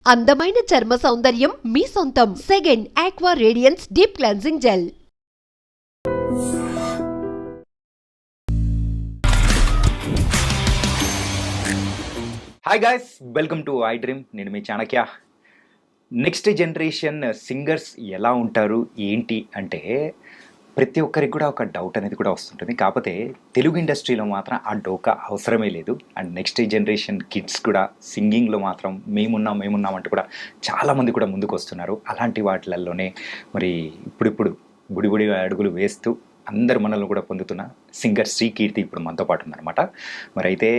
అందమైన చర్మ సౌందర్యం మీ సొంతం. Second aqua radiance deep cleansing gel. Hi guys, welcome to I dream. నేను మీ చాణక్య. నెక్స్ట్ జనరేషన్ సింగర్స్ ఎలా ఉంటారు ఏంటి అంటే ప్రతి ఒక్కరికి కూడా ఒక డౌట్ అనేది కూడా వస్తుంటుంది. కాకపోతే తెలుగు ఇండస్ట్రీలో మాత్రం ఆ డోకా అవసరమే లేదు. అండ్ నెక్స్ట్ జనరేషన్ కిడ్స్ కూడా సింగింగ్లో మాత్రం మేమున్నాం అంటూ కూడా చాలామంది కూడా ముందుకు వస్తున్నారు. అలాంటి వాటిలలోనే మరి ఇప్పుడిప్పుడు బుడి అడుగులు వేస్తూ అందరు మనల్ని కూడా పొందుతున్న సింగర్ శ్రీకీర్తి ఇప్పుడు మనతో పాటు ఉందన్నమాట. మరి అయితే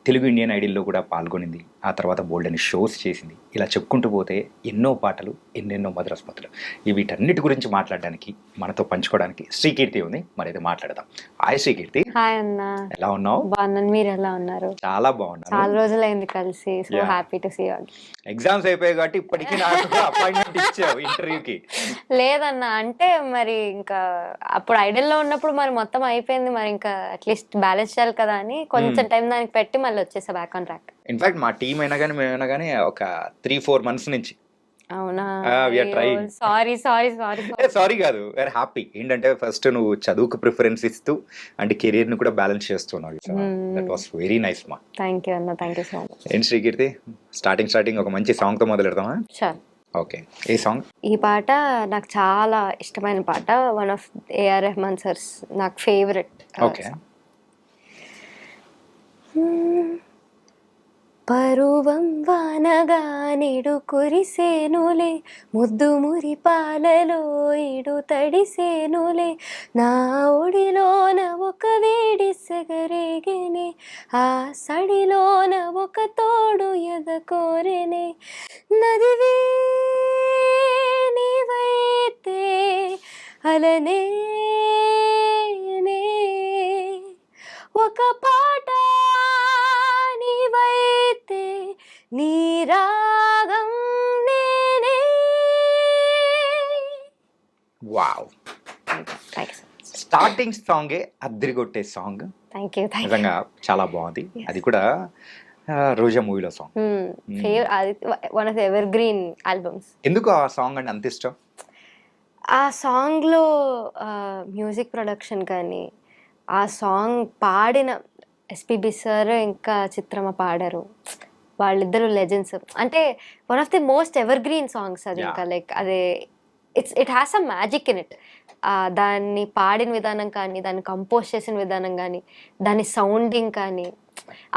తెలుగు ఇండియన్ ఐడల్లో కూడా పాల్గొనింది. ఆ తర్వాత బోల్డ్ అని షోస్ చేసింది. ఇలా చెప్పుకుంటూ పోతే ఎన్నో పాటలు, ఎన్నెన్నో మధురస్మృతులు. వీటన్నిటి గురించి మాట్లాడడానికి, మనతో పంచుకోవడానికి శ్రీకీర్తి ఉంది. మరి అయితే మాట్లాడదాం. హాయ్ శ్రీకీర్తి. హాయ్ అన్న, ఎలా ఉన్నావు? బాగున్నాను, మీరు ఎలా ఉన్నారు? చాలా బాగున్నాను. చాలా రోజులైంది కలిసి. So happy to see you. Exams అయిపోయాయి కాబట్టి ఇప్పటికీ నాకు అపాయింట్మెంట్ ఇచ్చావు ఇంటర్వ్యూకి. లేదన్న, అంటే మరి ఇంకా అప్పుడు ఐడల్లో ఉన్నప్పుడు మరి మొత్తం అయిపోయింది, మరి ఇంకా అట్లీస్ట్ బ్యాలెన్స్ చేయాలి కదా అని కొంచెం టైం దానికి పెట్టి మళ్ళీ వచ్చేసా బ్యాక్ ఆన్ ట్రాక్. ఇన్ఫాక్ట్ మా టీం అయినా కానీ మేమైనా కానీ ఒక 3-4 months నుంచి. అవునా? సారీ కాదు, వేర్ హ్యాపీ. ఏంటంటే ఫస్ట్ నువ్వు చదువుకు ప్రిఫరెన్స్ ఇస్తూ అండ్ కెరీర్ ని కూడా బ్యాలెన్స్ చేస్తున్నావు. దట్ వాస్ వెరీ నైస్ మా. థ్యాంక్ యూ అన్న, థ్యాంక్ యూ సో మచ్. ఏంటి శ్రీకీర్తి, స్టార్టింగ్ ఒక మంచి సాంగ్ తో మొదలెడదామా? షూర్. ఓకే, ఏ సాంగ్? ఈ పాట నాకు చాలా ఇష్టమైన పాట. One of A R Rahman sir's నాకు ఫేవరెట్. ఓకే. పరువం వానగా నిడు కురిసేనులే, ముద్దు మురి పాలలో ఇడు తడిసేనులే, నా ఒడిలోన ఒక వేడి సెగరేగేనే, ఆ సడిలోన ఒక తోడు ఎద కోరేనే, నదివే నీవైతే అలనే ఒక పాట నీవైతే నీ రాగం నేనే. వావ్, స్టార్టింగ్ సాంగే అద్దరిగొట్టే సాంగ్. Thank you. నిజంగా చాలా బాగుంది. అది కూడా రోజా మూవీలో song. One of ever green albums. ఎందుకు ఆ సాంగ్ అంటే అంత ఇష్టం? ఆ సాంగ్లో మ్యూజిక్ ప్రొడక్షన్ కానీ, ఆ సాంగ్ పాడిన ఎస్పీబీ సార్ ఇంకా చిత్రమ్మ పాడారు. వాళ్ళిద్దరు లెజెండ్స్. అంటే one of the most ever green songs అది. ఇంకా లైక్ అదే it has a magic in it. దాన్ని పాడిన విధానం కానీ, దాన్ని కంపోజ్ చేసిన విధానం కానీ, దాని సౌండింగ్ కానీ,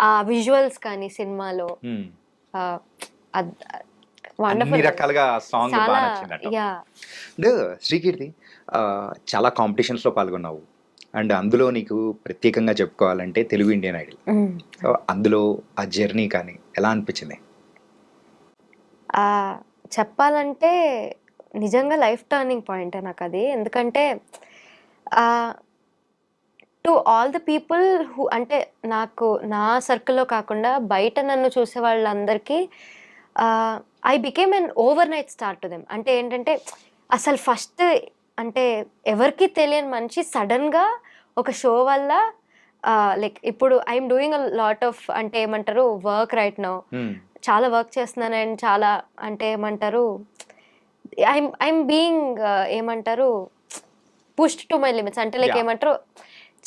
ఆ విజువల్స్ కానీ సినిమాలో రకాలుగా సాంగ్ బాగా నచ్చింది. శ్రీకీర్తి, చాలా కాంపిటీషన్స్ లో పాల్గొన్నావు. అండ్ అందులో నీకు ప్రత్యేకంగా చెప్పుకోవాలంటే తెలుగు ఇండియన్ ఐడల్. సో అందులో ఆ జర్నీ కానీ ఎలా అనిపించింది? చెప్పాలంటే నిజంగా లైఫ్ టర్నింగ్ పాయింట్ నాకు అది. ఎందుకంటే to all the people who, అంటే నాకు నా సర్కిల్లో కాకుండా బయట నన్ను చూసే వాళ్ళందరికీ I became N over night star to them. అంటే ఏంటంటే అసలు ఫస్ట్ అంటే ఎవరికి తెలియని మనిషి సడన్గా ఒక షో వల్ల లైక్ ఇప్పుడు I'm doing a lot of, అంటే ఏమంటారు, వర్క్ రైట్ నౌ. చాలా వర్క్ చేస్తున్నాను అండ్ చాలా అంటే ఏమంటారు, ఐఎమ్ బీయింగ్ ఏమంటారు పుష్డ్ టు మై లిమిట్స్. అంటే లైక్ ఏమంటారు,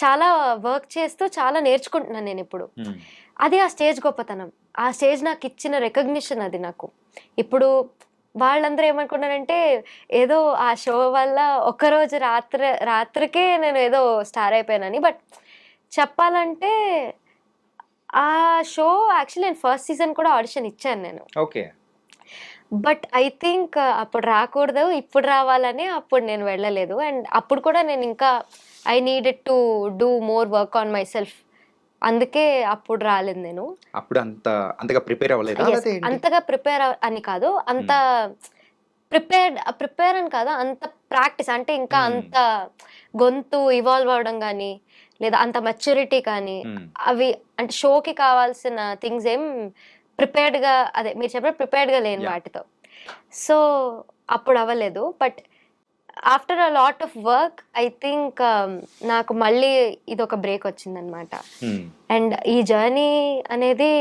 చాలా వర్క్ చేస్తూ చాలా నేర్చుకుంటున్నాను నేను ఇప్పుడు. అది ఆ స్టేజ్ గొప్పతనం. ఆ స్టేజ్ నాకు ఇచ్చిన రికగ్నిషన్ అది. నాకు ఇప్పుడు వాళ్ళందరూ ఏమనుకున్నారంటే ఏదో ఆ షో వల్ల ఒక్కరోజు రాత్రికే నేను ఏదో స్టార్ అయిపోయానని. బట్ చెప్పాలంటే ఆ షో యాక్చువల్లీ నేను ఫస్ట్ సీజన్ కూడా ఆడిషన్ ఇచ్చాను నేను. ఓకే. బట్ ఐ థింక్ అప్పుడు రాకూడదు, ఇప్పుడు రావాలని అప్పుడు నేను వెళ్ళలేదు. అండ్ అప్పుడు కూడా నేను ఇంకా I needed to do more work on my self. అందుకే అప్పుడు రాలేదు నేను. అప్పుడు అంతగా ప్రిపేర్ అవ్వలేదు. అంతగా ప్రిపేర్ అని కాదు, అంత ప్రిపేర్ అని కాదు, అంత ప్రాక్టీస్ అంటే ఇంకా అంత గొంతు ఇవాల్వ్ అవడం కానీ, లేదా అంత మెచ్యూరిటీ కానీ, అవి అంటే షోకి కావాల్సిన థింగ్స్ ఏం ప్రిపేర్డ్గా, అదే మీరు చెప్పిన ప్రిపేర్డ్గా లేని వాటితో. సో అప్పుడు అవ్వలేదు. But after a lot of work I think నాకు మళ్ళీ ఇది ఒక బ్రేక్ వచ్చిందనమాట. అండ్ ఈ జర్నీ అనేది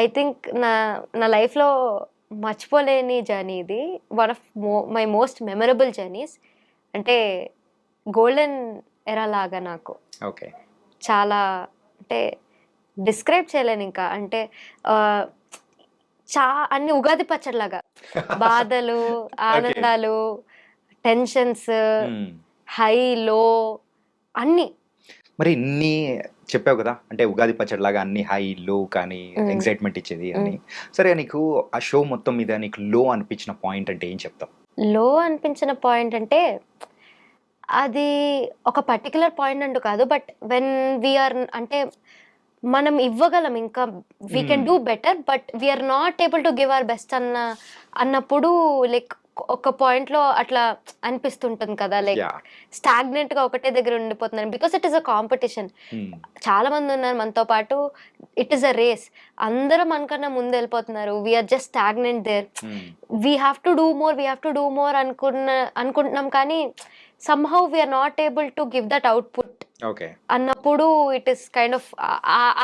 ఐ థింక్ నా లైఫ్లో మర్చిపోలేని జర్నీ ఇది. One of my most memorable journeys. అంటే గోల్డెన్ ఎరా లాగా నాకు. ఓకే. చాలా అంటే డిస్క్రైబ్ చేయలేను ఇంకా. అంటే అన్ని ఉగాది పచ్చడిలాగా బాధలు, ఆనందాలు, టెన్షన్స్, హై లో అన్నీ. మరి ఇన్ని చెప్పావు కదా, అంటే ఉగాది పచ్చడిలాగా అన్ని హై లో కానీ ఎక్సైట్మెంట్ ఇచ్చేది అని. సరే, నీకు ఆ షో మొత్తం మీద నీకు లో అనిపించిన పాయింట్ అంటే ఏం చెప్తావు? లో అనిపించిన పాయింట్ అంటే అది ఒక పర్టికులర్ పాయింట్ అంటూ కాదు, బట్ వెన్ వీఆర్ అంటే మనం ఇవ్వగలం, ఇంకా we can do better, but we're not able to give our best అన్నప్పుడు లైక్ ఒక పాయింట్ లో అట్లా అనిపిస్తుంటుంది కదా, లైక్ స్టాగ్నెంట్ గా ఒకటే దగ్గర ఉండిపోతున్నారు. Because it is a competition. చాలా మంది ఉన్నారు మనతో పాటు. It is a race. అందరూ మనకన్నా ముందు వెళ్ళిపోతున్నారు. We're just stagnant there. We have to do more అనుకుంటున్నాం, కానీ somehow we are not able to give that output. Okay. అన్నప్పుడు ఇట్ ఇస్ కైండ్ ఆఫ్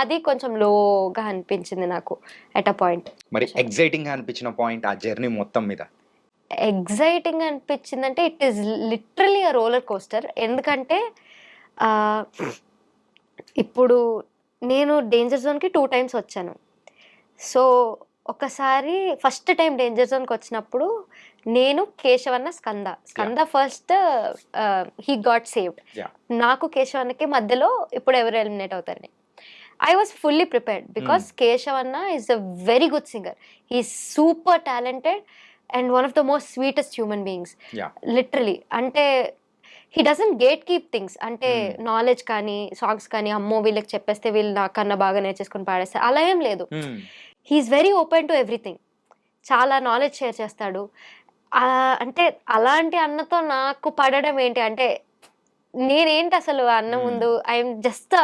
అది కొంచెం లోగా అనిపించింది నాకు ఎట్ అ పాయింట్. మరి ఎక్సైటింగ్ గా అనిపించిన పాయింట్ ఆ జర్నీ మొత్తం మీద? ఎగ్జైటింగ్ అనిపించింది అంటే it is literally a roller coaster. ఎందుకంటే ఇప్పుడు నేను డేంజర్ జోన్కి 2 times వచ్చాను. సో ఒకసారి ఫస్ట్ టైం డేంజర్ జోన్కి వచ్చినప్పుడు నేను, కేశవన్న, Skanda first he got saved. నాకు కేశవన్నకి మధ్యలో ఇప్పుడు ఎవరు ఎలిమినేట్ అవుతారని I was fully prepared, because కేశవన్న is a very good singer. He super talented and one of the most sweetest human beings literally. అంటే he doesn't gate keep things. అంటే knowledge కానీ సాంగ్స్ కానీ అమ్మో వీళ్ళకి చెప్పేస్తే వీళ్ళు నాకన్నా బాగా నేర్చేసుకుని పాడేస్తారు అలా ఏం లేదు. He's very open to everything. చాలా నాలెడ్జ్ షేర్ చేస్తాడు. అంటే అలాంటి అన్నతో నాకు పడడం ఏంటి అంటే, నేనేంటి అసలు అన్న ముందు ఐఎమ్ జస్ట్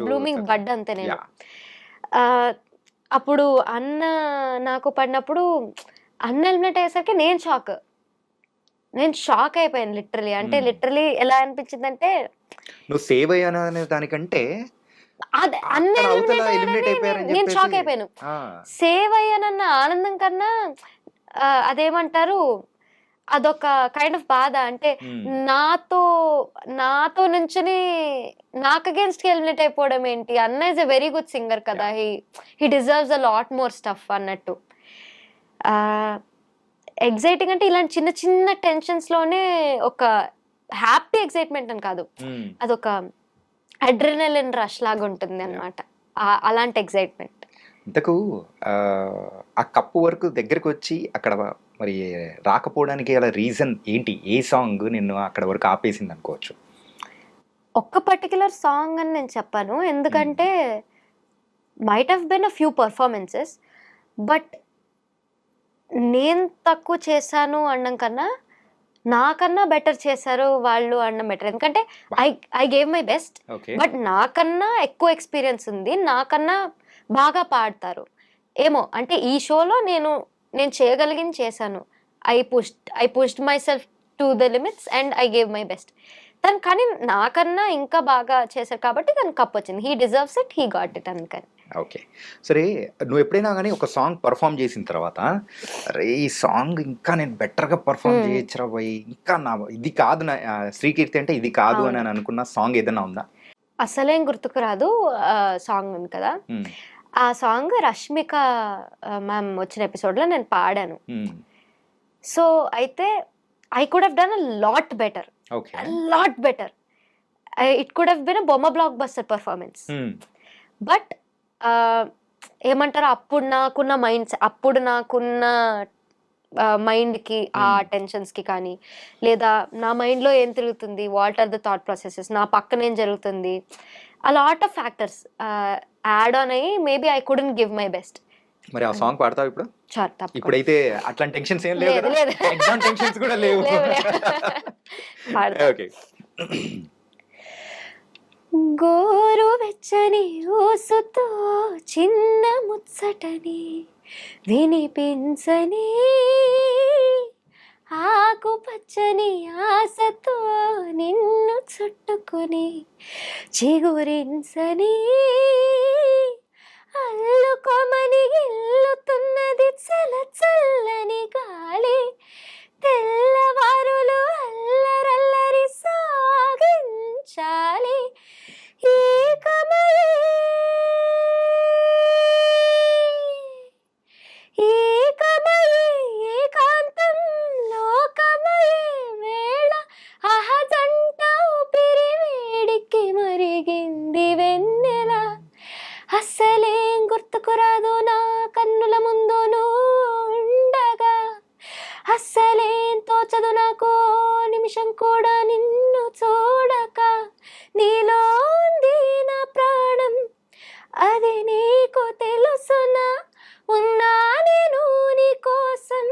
బ్లూమింగ్ బడ్ అంతే నేను. అప్పుడు అన్న నాకు పడినప్పుడు అన్న ఎలిమినేట్ అయ్యేసరికి నేను షాక్ అయిపోయాను లిటరలీ. అంటే లిటరలీ ఎలా అనిపించింది అంటే, నువ్వు సేవ్ అయ్యాను అనే దానికంటే నేను షాక్ అయిపోయాను. సేవ్ అయ్యానన్న ఆనందం కన్నా అదేమంటారు, అదొక కైండ్ ఆఫ్ బాధ. అంటే నాతో నుంచుని నాకు అగేన్స్ట్ ఎలిమినేట్ అయిపోవడం ఏంటి. అన్న is a very good singer కదా, he deserves a lot more stuff అన్నట్టు. ఎగ్జైటింగ్ అంటే ఇలాంటి చిన్న చిన్న టెన్షన్స్ లోనే ఒక హ్యాపీ ఎగ్జైట్మెంట్ అని కాదు, అదొక అడ్రినలిన్ రష్ లాగా ఉంటుంది అన్నమాట. అలాంటి ఎగ్జైట్మెంట్. ఇంతకు ఆ కప్పు వరకు దగ్గరకు వచ్చి అక్కడ మరి రాకపోవడానికి గల రీజన్ ఏంటి? ఏ సాంగ్ నిన్ను అక్కడ వరకు ఆపేసింది అనుకోవచ్చు? ఒక్క పర్టికులర్ సాంగ్ అని నేను చెప్పాను, ఎందుకంటే might have been a few performances, but నేను తక్కువ చేశాను అనడం కన్నా నాకన్నా బెటర్ చేశారు వాళ్ళు అనడం బెటర్. ఎందుకంటే I gave my best, but నాకన్నా ఎక్కువ ఎక్స్పీరియన్స్ ఉంది, నాకన్నా బాగా పాడతారు ఏమో. అంటే ఈ షోలో నేను చేయగలిగింది చేశాను. I pushed my self to the limits and I gave my best. కానీ నాకన్నా ఇంకా బాగా చేశారు కాబట్టి తనకు కప్ వచ్చింది. He deserves it, he got it అందుకని. ఓకే. సరే, నువ్వు ఎప్పుడైనా కానీ ఒక సాంగ్ పర్ఫామ్ చేసిన తర్వాత అరే ఈ సాంగ్ ఇంకా నేను బెటర్గా పర్ఫామ్ చేయొచ్చురా పోయి, ఇంకా నా ఇది కాదు, నా శ్రీకీర్తి అంటే ఇది కాదు అని అనుకున్న సాంగ్ ఏదైనా ఉందా? అసలేం గుర్తుకు రాదు. సాంగ్ ఉంది కదా, ఆ సాంగ్ రష్మిక మ్యామ్ వచ్చిన ఎపిసోడ్లో నేను పాడాను. సో అయితే I could have done a lot better. It could have been a బొమ్మ బ్లాక్ బస్టర్ పర్ఫార్మెన్స్. బట్ ఏమంటారు, అప్పుడు నాకున్న మైండ్కి ఆ టెన్షన్స్కి కానీ, లేదా నా మైండ్లో ఏం తిరుగుతుంది, what are the thought processes, నా పక్కన ఏం జరుగుతుంది, ఆ lot of factors add on అయ్యి maybe I couldn't give my best. మరి ఆ సాంగ్ పాడతావు ఇప్పుడు? ఇప్పుడైతే అట్లాంటి టెన్షన్స్ ఏం లేవు, ఎగ్జామ్ టెన్షన్స్ కూడా లేవు. ఓకే. గోరు వెచ్చని ఊసుతో చిన్న ముచ్చటని వినిపించని, ఆకుపచ్చని ఆశతో నిన్ను చుట్టుకొని చిగురించని, అల్లుకోమని గిల్లుతున్నది చల చల్లని గాలి, తెల్లవారులు అల్లరల్లరి సాగించాలి, ఏకమై ఏకమై ఏకాంతం లోకమై వేళ అహజంట ఊపిరి వేడికి మరిగింది వెన్నెల, అస్సలేం గుర్తుకు రాదు నా కన్నుల ముందు ఉండగా, అస్సలేం తోచదు నాకు నిమిషం కూడా నిన్ను చూడక, నీలో ఉంది నా ప్రాణం అది నీకు తెలుసునా, ఉన్నా నేను నీ కోసం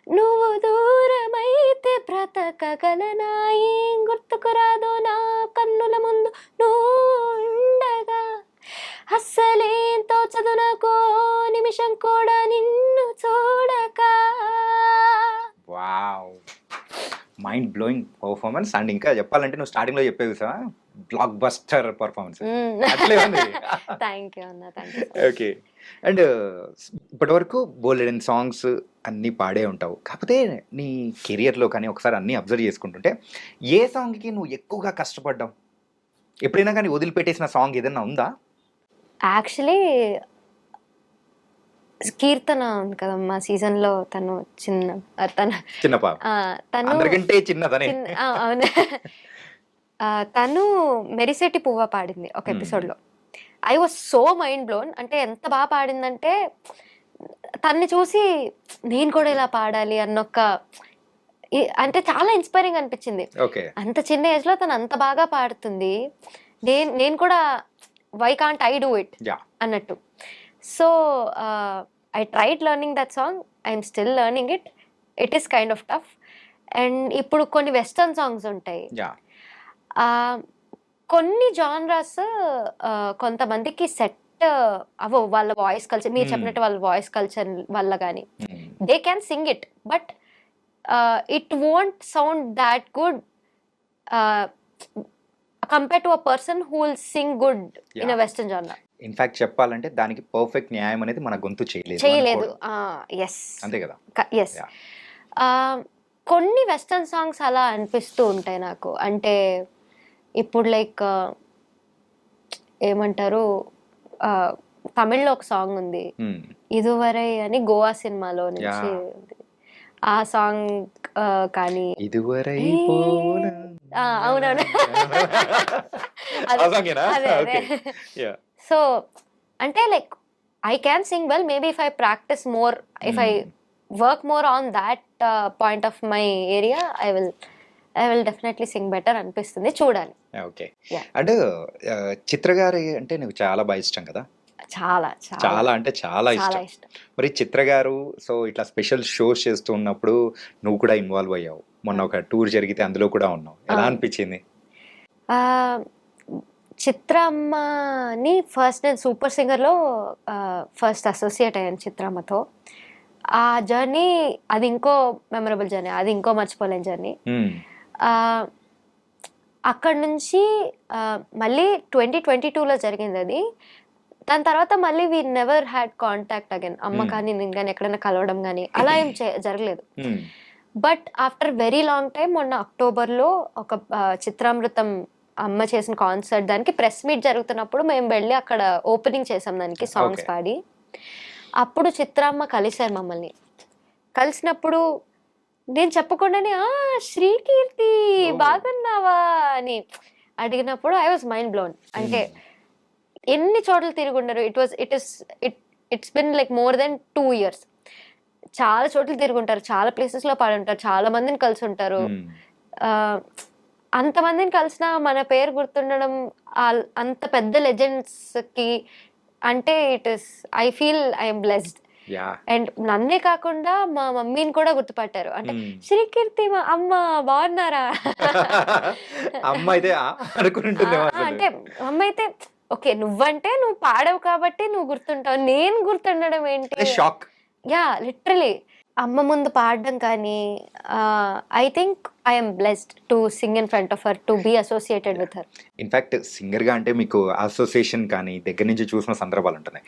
నువ్వు దూరమైతే బ్రతకగలనా, ఏం గుర్తుకు రాదు నా కన్నుల ముందు ఉండగా, అస్సలేం తోచదు నాకు నిమిషం కూడా నిన్ను చూడక. Wow, mind blowing performance. And ఇంకా చెప్పాలంటే నువ్వు స్టార్టింగ్ లో చెప్పేవి సార్ బ్లాక్ బస్టర్ పర్ఫార్మెన్స్ అట్లే ఉంది. థ్యాంక్ యూ అన్న, థ్యాంక్ యూ. ఓకే. అండ్ ఇప్పటి వరకు బోల్డెన్ సాంగ్స్ అన్నీ పాడే ఉంటావు, కాకపోతే నీ కెరియర్లో కానీ ఒకసారి అన్నీ అబ్జర్వ్ చేసుకుంటుంటే ఏ సాంగ్కి నువ్వు ఎక్కువగా కష్టపడ్డావు? ఎప్పుడైనా కానీ వదిలిపెట్టేసిన సాంగ్ ఏదైనా ఉందా? యాక్చువల్లీ కీర్తన ఉంది కదా మా సీజన్ లో, తను చిన్న పాప, తను అందరికంటే చిన్నదనే. అవును, తను మెరిసెట్టి పువ్వ పాడింది ఒక ఎపిసోడ్ లో. I was so mind blown. అంటే ఎంత బాగా పాడిందంటే తన్ని చూసి నేను కూడా ఇలా పాడాలి అన్నొక్క అంటే చాలా ఇన్స్పైరింగ్ అనిపించింది. అంత చిన్న ఏజ్ లో తను అంత బాగా పాడుతుంది, నేను కూడా why can't I do it అన్నట్టు. So I tried learning that song, I'm still learning it, it is kind of tough. And ఇప్పుడు కొన్ని వెస్టర్న్ సాంగ్స్ ఉంటాయి, కొన్ని జానరాస్ కొంతమందికి సెట్ అవో వాళ్ళ వాయిస్ కల్చర్, మీరు చెప్పినట్టు వాళ్ళ వాయిస్ కల్చర్ వల్ల కానీ they can sing it, but it won't sound that good compare to a person who will sing good in a western genre. In fact చెప్పాలంటే దానికి పర్ఫెక్ట్ న్యాయం అనేది మన గొంతు చేయలేదు. ఎస్, అంతే కదా. ఎస్, కొన్ని వెస్టర్న్ సాంగ్స్ అలా అనిపిస్తూ ఉంటాయి నాకు. అంటే ఇప్పుడు లైక్ ఏమంటారు, తమిళ్లో ఒక సాంగ్ ఉంది ఇదువరై అని, గోవా సినిమాలో నుంచి ఆ సాంగ్ కానీ ఇదువరై అవునవును అదే. సో అంటే like I can sing well, maybe if I practice more, if I work more on that point of my area, I will definitely Singh better అనిపిస్తుంది, చూడాలి. ఓకే. అంటే చిత్ర గారి అంటే నీకు చాలా బాగా ఇష్టం కదా? చాలా చాలా అంటే చాలా ఇష్టం. మరి చిత్ర గారు సో ఇట్లా స్పెషల్ షోస్ చేస్తూ ఉన్నప్పుడు నువ్వు కూడా ఇన్వాల్వ్ అయ్యావు. మొన్న ఒక టూర్ జరిగితే అందులో కూడా ఉన్నావు, ఎలా అనిపించింది? చిత్ర అమ్మని ఫస్ట్ నేను సూపర్ సింగర్లో ఫస్ట్ అసోసియేట్ అయ్యాను చిత్రమ్మతో. ఆ జర్నీ అది ఇంకో మెమరబుల్ జర్నీ, అది ఇంకో మర్చిపోలేని జర్నీ. అక్కడ నుంచి మళ్ళీ 2022లో జరిగింది అది. దాని తర్వాత మళ్ళీ we never had contact again. అమ్మ కానీ నేను కానీ ఎక్కడైనా కలవడం కానీ అలా ఏం జరగలేదు. But after very long time మొన్న అక్టోబర్లో ఒక చిత్రామృతం అమ్మ చేసిన కాన్సర్ట్, దానికి ప్రెస్ మీట్ జరుగుతున్నప్పుడు మేము వెళ్ళి అక్కడ ఓపెనింగ్ చేసాం దానికి సాంగ్స్ పాడి. అప్పుడు చిత్రమ్మ కలిశారు మమ్మల్ని. కలిసినప్పుడు నేను చెప్పకుండానే శ్రీకీర్తి బాగున్నావా అని అడిగినప్పుడు ఐ వాజ్ మైండ్ బ్లోన్. అంటే ఎన్ని చోట్ల తిరుగుంటారు, it's been like more than 2 years. చాలా చోట్ల తిరుగుంటారు, చాలా ప్లేసెస్ లో పాడుంటారు, చాలా మందిని కలిసి ఉంటారు. అంతమందిని కలిసిన మన పేరు గుర్తుండడం అంత పెద్ద లెజెండ్స్ కి అంటే I feel I'm blessed. And నన్నే కాకుండా మా మమ్మీని కూడా గుర్తుపట్టారు. అంటే శ్రీకీర్తి అమ్మ బాగున్నారా అంటే అమ్మ అయితే ఓకే నువ్వంటే నువ్వు పాడవు కాబట్టి నువ్వు గుర్తుంటావు, నేను గుర్తుండడం ఏంటి, షాక్. యా లిటరలీ అమ్మ ముందు పాడడం కానీ I think I'm blessed to sing in front of her, to be associated with her. In fact సింగర్గా అంటే మీకు అసోసియేషన్ కానీ దగ్గర నుంచి చూసిన సందర్భాలు ఉంటున్నాయి.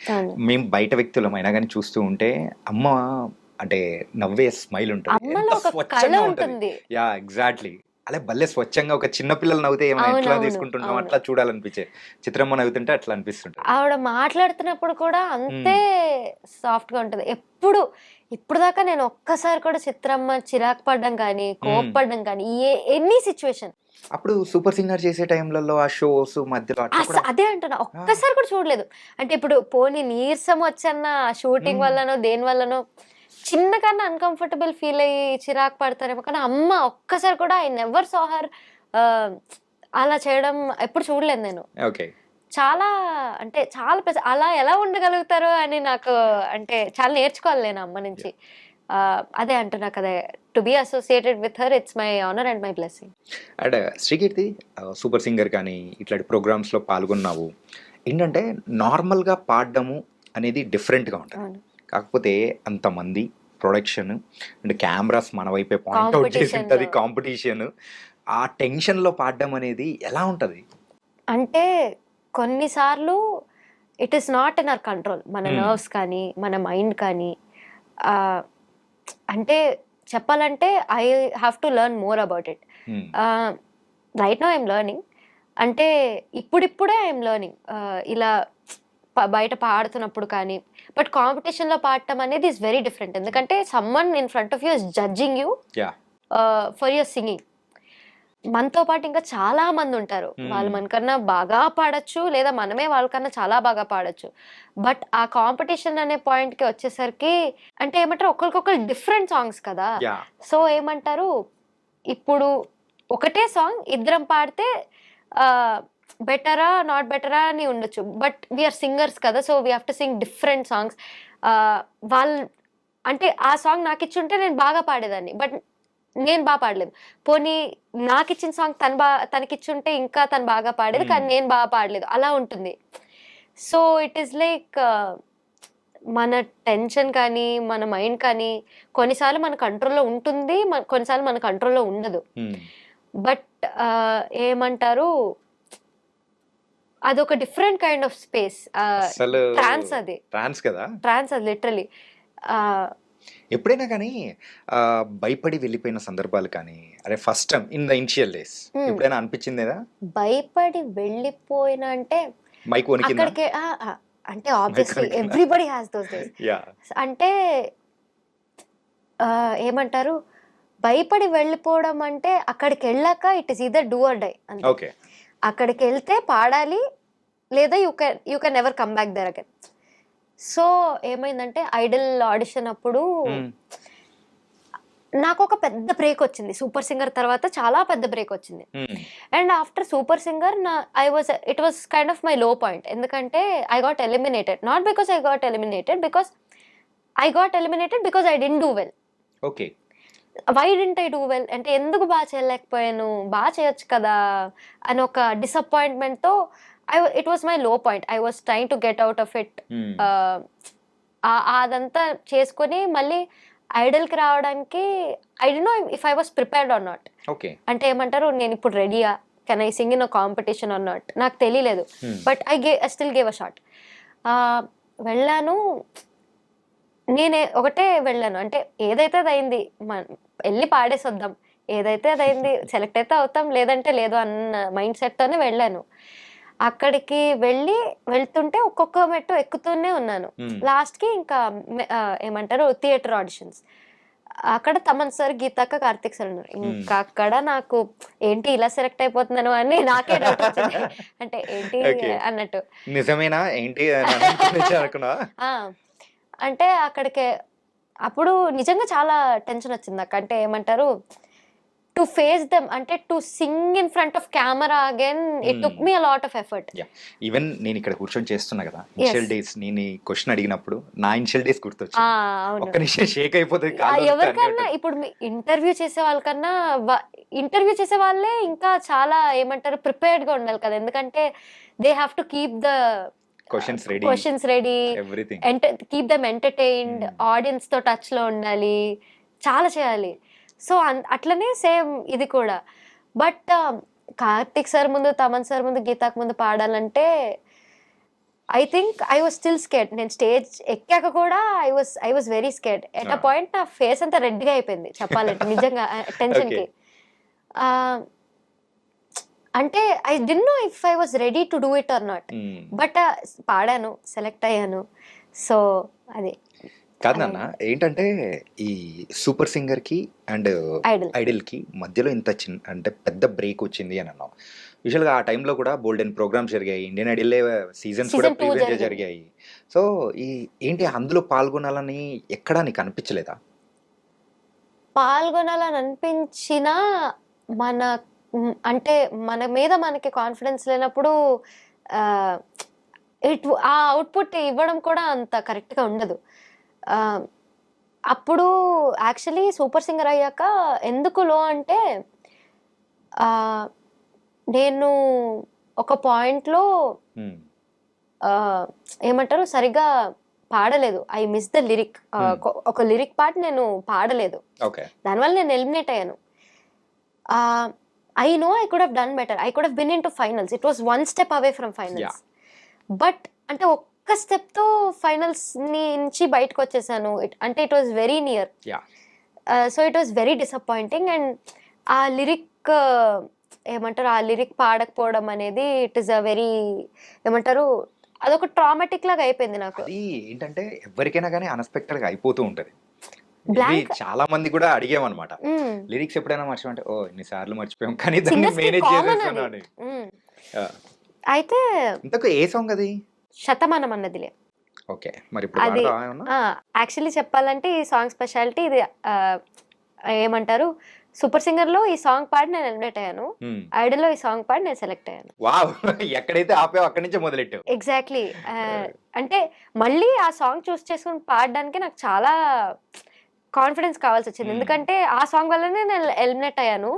మేము బయట వ్యక్తులమైనా కానీ చూస్తూ ఉంటే అమ్మ అంటే నవ్వే స్మైల్ ఉంటుంది, అమ్మలో ఎంత ఒక కళ స్వచ్ఛంగా ఉంటుంది. ఉంటుంది. యా ఎగ్జాక్ట్లీ, అలా భలే స్వచ్ఛంగా ఒక చిన్న పిల్లలు నవ్వుతే ఏమైనా ఎట్లా అవునవును, తీసుకుంటున్నాం అవును. అట్లా చూడాలనిపించే, చిత్రమ్మ నవ్వుతుంటే అట్లా అనిపిస్తుంటుంది. ఆవిడ మాట్లాడుతున్నప్పుడు కూడా అంతే సాఫ్ట్ గా ఉంటది. ఇప్పుడు దాకా నేను ఒక్కసారి కూడా చిత్రమ్మ చిరాకు పడ్డం కానీ కోప్పడ్డం కానీ ఎనీ సిచ్యువేషన్ అప్పుడు సూపర్ సింగర్ చేసే టైంలలో ఆ షోస్ మధ్యలో అట్లా కూడా అదే అంటున్నా, ఒక్కసారి కూడా చూడలేదు. అంటే ఇప్పుడు పోనీ నీరసం వచ్చన్న షూటింగ్ వల్లనో దేని వల్లనో చిన్నకన్నా అన్కంఫర్టబుల్ ఫీల్ అయ్యి చిరాకు పడతారేమో, కానీ అమ్మ ఒక్కసారి కూడా ఐ నెవర్ సా హర్ అలా చేయడం ఎప్పుడు చూడలేదు నేను. ఓకే, చాలా అంటే చాలా అలా ఎలా ఉండగలుగుతారో అని నాకు అంటే చాలా నేర్చుకోవాలి నేను అమ్మ నుంచి. అదే అంటున్నా కదా, to be associated with her it's my honour and my blessing. And Srikeerthi super singer కానీ ఇట్లాంటి ప్రోగ్రామ్స్లో పాల్గొన్నావు. ఏంటంటే నార్మల్గా పాడడము అనేది డిఫరెంట్గా ఉంటుంది, కాకపోతే అంతమంది ప్రొడక్షన్ అండ్ కెమెరాస్ మన వైపే పాయింట్ అవుట్ చేసి ఉంటుంది, కాంపిటీషన్, ఆ టెన్షన్లో పాడడం అనేది ఎలా ఉంటుంది? అంటే కొన్నిసార్లు it is not in our control, మన నర్వ్స్ కానీ మన మైండ్ కానీ. అంటే చెప్పాలంటే I have to learn more about it. Right now I'm learning, అంటే ఇప్పుడిప్పుడే ఐఎమ్ లెర్నింగ్ ఇలా బయట పాడుతున్నప్పుడు కానీ. బట్ కాంపిటీషన్లో పాడటం అనేది ఈస్ వెరీ డిఫరెంట్, ఎందుకంటే someone in front of you is judging you for your singing. మనతో పాటు ఇంకా చాలా మంది ఉంటారు, వాళ్ళు మనకన్నా బాగా పాడచ్చు లేదా మనమే వాళ్ళకన్నా చాలా బాగా పాడచ్చు. బట్ ఆ కాంపిటీషన్ అనే పాయింట్కి వచ్చేసరికి అంటే ఏమంటారు, ఒకరికొకరు డిఫరెంట్ సాంగ్స్ కదా. సో ఏమంటారు, ఇప్పుడు ఒకటే సాంగ్ ఇద్దరం పాడితే బెటరా నాట్ బెటరా అని ఉండొచ్చు, బట్ వీఆర్ సింగర్స్ కదా, so we have to sing different songs. వాళ్ళు అంటే ఆ సాంగ్ నాకు ఇచ్చుంటే నేను బాగా పాడేదాన్ని, బట్ నేను బాగా పాడలేదు. పోనీ నాకు ఇచ్చిన సాంగ్ తనకిచ్చుంటే ఇంకా తను బాగా పాడేది, కానీ నేను బాగా పాడలేదు, అలా ఉంటుంది. సో ఇట్ ఈస్ లైక్ మన టెన్షన్ కానీ మన మైండ్ కానీ కొన్నిసార్లు మన కంట్రోల్లో ఉంటుంది, కొన్నిసార్లు మన కంట్రోల్లో ఉండదు. బట్ ఏమంటారు, అదొక డిఫరెంట్ కైండ్ ఆఫ్ స్పేస్, ట్రాన్స్. అది ట్రాన్స్ కదా, ట్రాన్స్ అది లిటరలీ. ఎప్పుడైనా కానీ భయపడి వెళ్ళిపోయిన సందర్భాలు కానీ, అరే first time in the initial days ఎప్పుడైనా అనిపించిందేదా? భయపడి వెళ్ళిపోయిన అంటే మైక్ వణికిందా? అక్కడికి అంటే obviously everybody has those days. అంటే ఏమంటారు, భయపడి వెళ్ళిపోవడం అంటే అక్కడికి వెళ్ళాక it is either do or die. Okay, అక్కడికి వెళ్తే పాడాలి, లేదా you can never come back there again. So ఏమైందంటే ఐడల్ ఆడిషన్ అప్పుడు నాకు ఒక పెద్ద బ్రేక్ వచ్చింది. సూపర్ సింగర్ తర్వాత చాలా పెద్ద బ్రేక్ వచ్చింది. And after Super Singer it was kind of my low point, ఎందుకంటే I got eliminated. Not because I got eliminated, because I got eliminated because I didn't do well. Okay, why didn't I do well అంటే ఎందుకు బాగా చేయలేకపోయాను, బాగా చేయొచ్చు కదా అని ఒక డిసప్పాయింట్మెంట్తో it was my low point. I was trying to get out of it. అదంతా చేసుకొని మళ్ళీ ఐడల్కి రావడానికి I don't no if I was prepared or not. అంటే ఏమంటారు, నేను ఇప్పుడు రెడీయా, can I sing in a competition or not, నాకు తెలియలేదు. But I still gave a shot. వెళ్ళాను, నేనే ఒకటే వెళ్ళాను, అంటే ఏదైతే అది అయింది, వెళ్ళి పాడేసి వద్దాం, ఏదైతే అది అయింది, సెలెక్ట్ అయితే అవుతాం లేదంటే లేదు అన్న మైండ్ సెట్తోనే వెళ్ళాను. అక్కడికి వెళ్తుంటే ఒక్కొక్క మెట్టు ఎక్కుతూనే ఉన్నాను. లాస్ట్కి ఇంకా ఏమంటారు థియేటర్ ఆడిషన్స్, అక్కడ తమన్ సార్, గీతక్క, కార్తిక్ సార్ ఉన్నారు. ఇంకా అక్కడ నాకు ఏంటి ఇలా సెలెక్ట్ అయిపోతున్నాను అని నాకే డౌట్ వచ్చింది. అంటే ఏంటి అన్నట్టు, నిజమేనా ఏంటి అంటే అక్కడికి అప్పుడు నిజంగా చాలా టెన్షన్ వచ్చింది నాకు. అంటే ఏమంటారు, టు ఫేస్ దెమ్, అంటే to sing in front of camera again, it took me a lot of effort. Even నేను ఇక్కడ కూర్చొని చేస్తున్నా కదా, ఇనిషియల్ డేస్ నేను క్వశ్చన్ అడిగినప్పుడు నా ఇనిషియల్ డేస్ గుర్తొచ్చింది, ఒక్క నిమిషం షేక్ అయిపోతుంది. ఎవరికన్నా ఇప్పుడు ఇంటర్వ్యూ చేసే వాళ్ళకన్నా ఇంటర్వ్యూ చేసే వాళ్ళే ఇంకా చాలా ఏమంటారు ప్రిపేర్డ్ గా ఉండాలి కదా, ఎందుకంటే they have to keep the questions ready, keep them entertained, audience తో టచ్ లో ఉండాలి, చాలా చేయాలి. సో అట్లనే సేమ్ ఇది కూడా. బట్ కార్తిక్ సార్ ముందు, తమన్ సార్ ముందు, గీతాకు ముందు పాడాలంటే I think I was still scared. నేను స్టేజ్ ఎక్కాక కూడా I was very scared. At a point నా ఫేస్ అంతా రెడ్గా అయిపోయింది చెప్పాలంటే నిజంగా టెన్షన్కి. అంటే I did know if I was ready to do it or not. But పాడాను, సెలెక్ట్ అయ్యాను. సో అది కాదన్న, ఏంటంటే ఈ సూపర్ సింగర్కి అండ్ ఐడల్కి మధ్యలో ఇంత చిన్న అంటే పెద్ద బ్రేక్ వచ్చింది అని అన్నాం. యూజువల్గా ఆ టైంలో కూడా బోల్డెన్ ప్రోగ్రామ్స్ జరిగాయి, ఇండియన్ ఐడల్ సీజన్స్ కూడా ప్రీవియస్గా జరిగాయి. సో ఏంటి అందులో పాల్గొనాలని ఎక్కడా నీకు అనిపించలేదా? పాల్గొనాలని అనిపించినా అంటే మన మీద మనకి కాన్ఫిడెన్స్ లేనప్పుడు ఆ అవుట్పుట్ ఇవ్వడం కూడా అంత కరెక్ట్గా ఉండదు. అప్పుడు యాక్చువల్లీ సూపర్ సింగర్ అయ్యాక ఎందుకు లో అంటే నేను ఒక పాయింట్లో ఏమంటారు సరిగ్గా పాడలేదు. I miss the lyric. ఒక లిరిక్ పార్ట్ నేను పాడలేదు, దానివల్ల నేను ఎలిమినేట్ అయ్యాను. I know I could have done better. I could have been into finals. It was one step away from finals. But అంటే ఒక్క స్టెప్ తో ఫైనల్స్ నుంచి బయటకు వచ్చేసాను. అంటే it was very near. So it was very disappointing. And ఆ lyric ఏమంటారు, ఆ లిరిక్ పాడకపోవడం అనేది ఇట్ ఈస్ అ వెరీ ఏమంటారు అదొక ట్రామాటిక్ లాగా అయిపోయింది నాకు. ఏంటంటే ఎవరికైనా కానీ అన్ఎక్స్పెక్టెడ్ గా అయిపోతూ ఉంటది. చాలా మంది కూడా అడిగామన్నమాట, లిరిక్స్ ఎప్పుడైనా మర్చిపోతే ఓ ఇన్నిసార్లు మర్చిపోయాం కానీ దాన్ని మేనేజ్ చేసేస్తున్నాను. అయితే ఇంతకు ఏ సాంగ్ అది? శతమానం అన్నదిలే. ఓకే, మరి ఇప్పుడు అది యాక్చువల్లీ చెప్పాలంటే ఈ సాంగ్ స్పెషాలిటీ ఇది. ఏమంటారు సూపర్ సింగర్ లో ఈ సాంగ్ పాడి నేను ఎలిమినేట్ అయ్యాను, ఐడల్ లో ఈ సాంగ్ పాడి నేను సెలెక్ట్ అయ్యాను. వావ్, ఎక్కడైతే ఆపావు అక్కడి నుంచే మొదలెట్టావు. ఎగ్జాక్ట్లీ. అంటే మళ్ళీ ఆ సాంగ్ చూస్ చేసుకుని పాడడానికి నాకు చాలా కాన్ఫిడెన్స్ కావాల్సి వచ్చింది. ఎందుకంటే ఆ సాంగ్ వల్లనే నేను ఎలిమినేట్ అయ్యాను.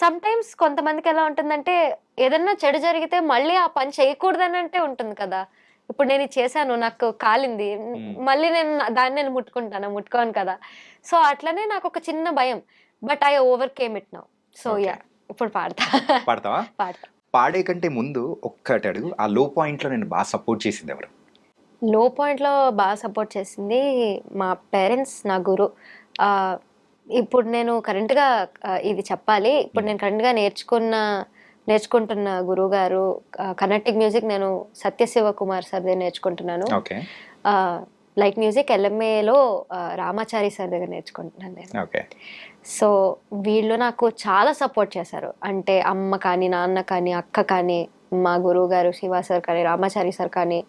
సమ్ టైమ్స్ కొంతమందికి ఎలా ఉంటుందంటే ఏదన్నా చెడు జరిగితే మళ్ళీ ఆ పని చేయకూడదని అంటే ఉంటుంది కదా. ఇప్పుడు నేను ఇది చేశాను, నాకు కాలింది, మళ్ళీ నేను ముట్టుకోను కదా. సో అట్లనే నాకు ఒక చిన్న భయం. But I overcame it now. So yeah, ఇప్పుడు పాడతా. పాడే కంటే ముందు ఒక్కటి అడుగు, ఆ లో పాయింట్ లో నేను బాగా సపోర్ట్ చేసింది ఎవరు? లో పాయింట్లో బాగా సపోర్ట్ చేసింది మా పేరెంట్స్, నా గురు. ఇప్పుడు నేను కరెంట్గా ఇది చెప్పాలి, ఇప్పుడు నేను కరెంట్గా నేర్చుకుంటున్న గురువు గారు కర్ణాటిక్ మ్యూజిక్ నేను సత్యశివ కుమార్ సార్ దగ్గర నేర్చుకుంటున్నాను. లైట్ మ్యూజిక్ LMAలో రామాచారి సార్ దగ్గర నేర్చుకుంటున్నాను నేను. సో వీళ్ళు నాకు చాలా సపోర్ట్ చేశారు. అంటే అమ్మ కానీ, నాన్న కానీ, అక్క కానీ, మా గురువు గారు శివ సార్ కానీ, రామాచారి సార్ కానీ,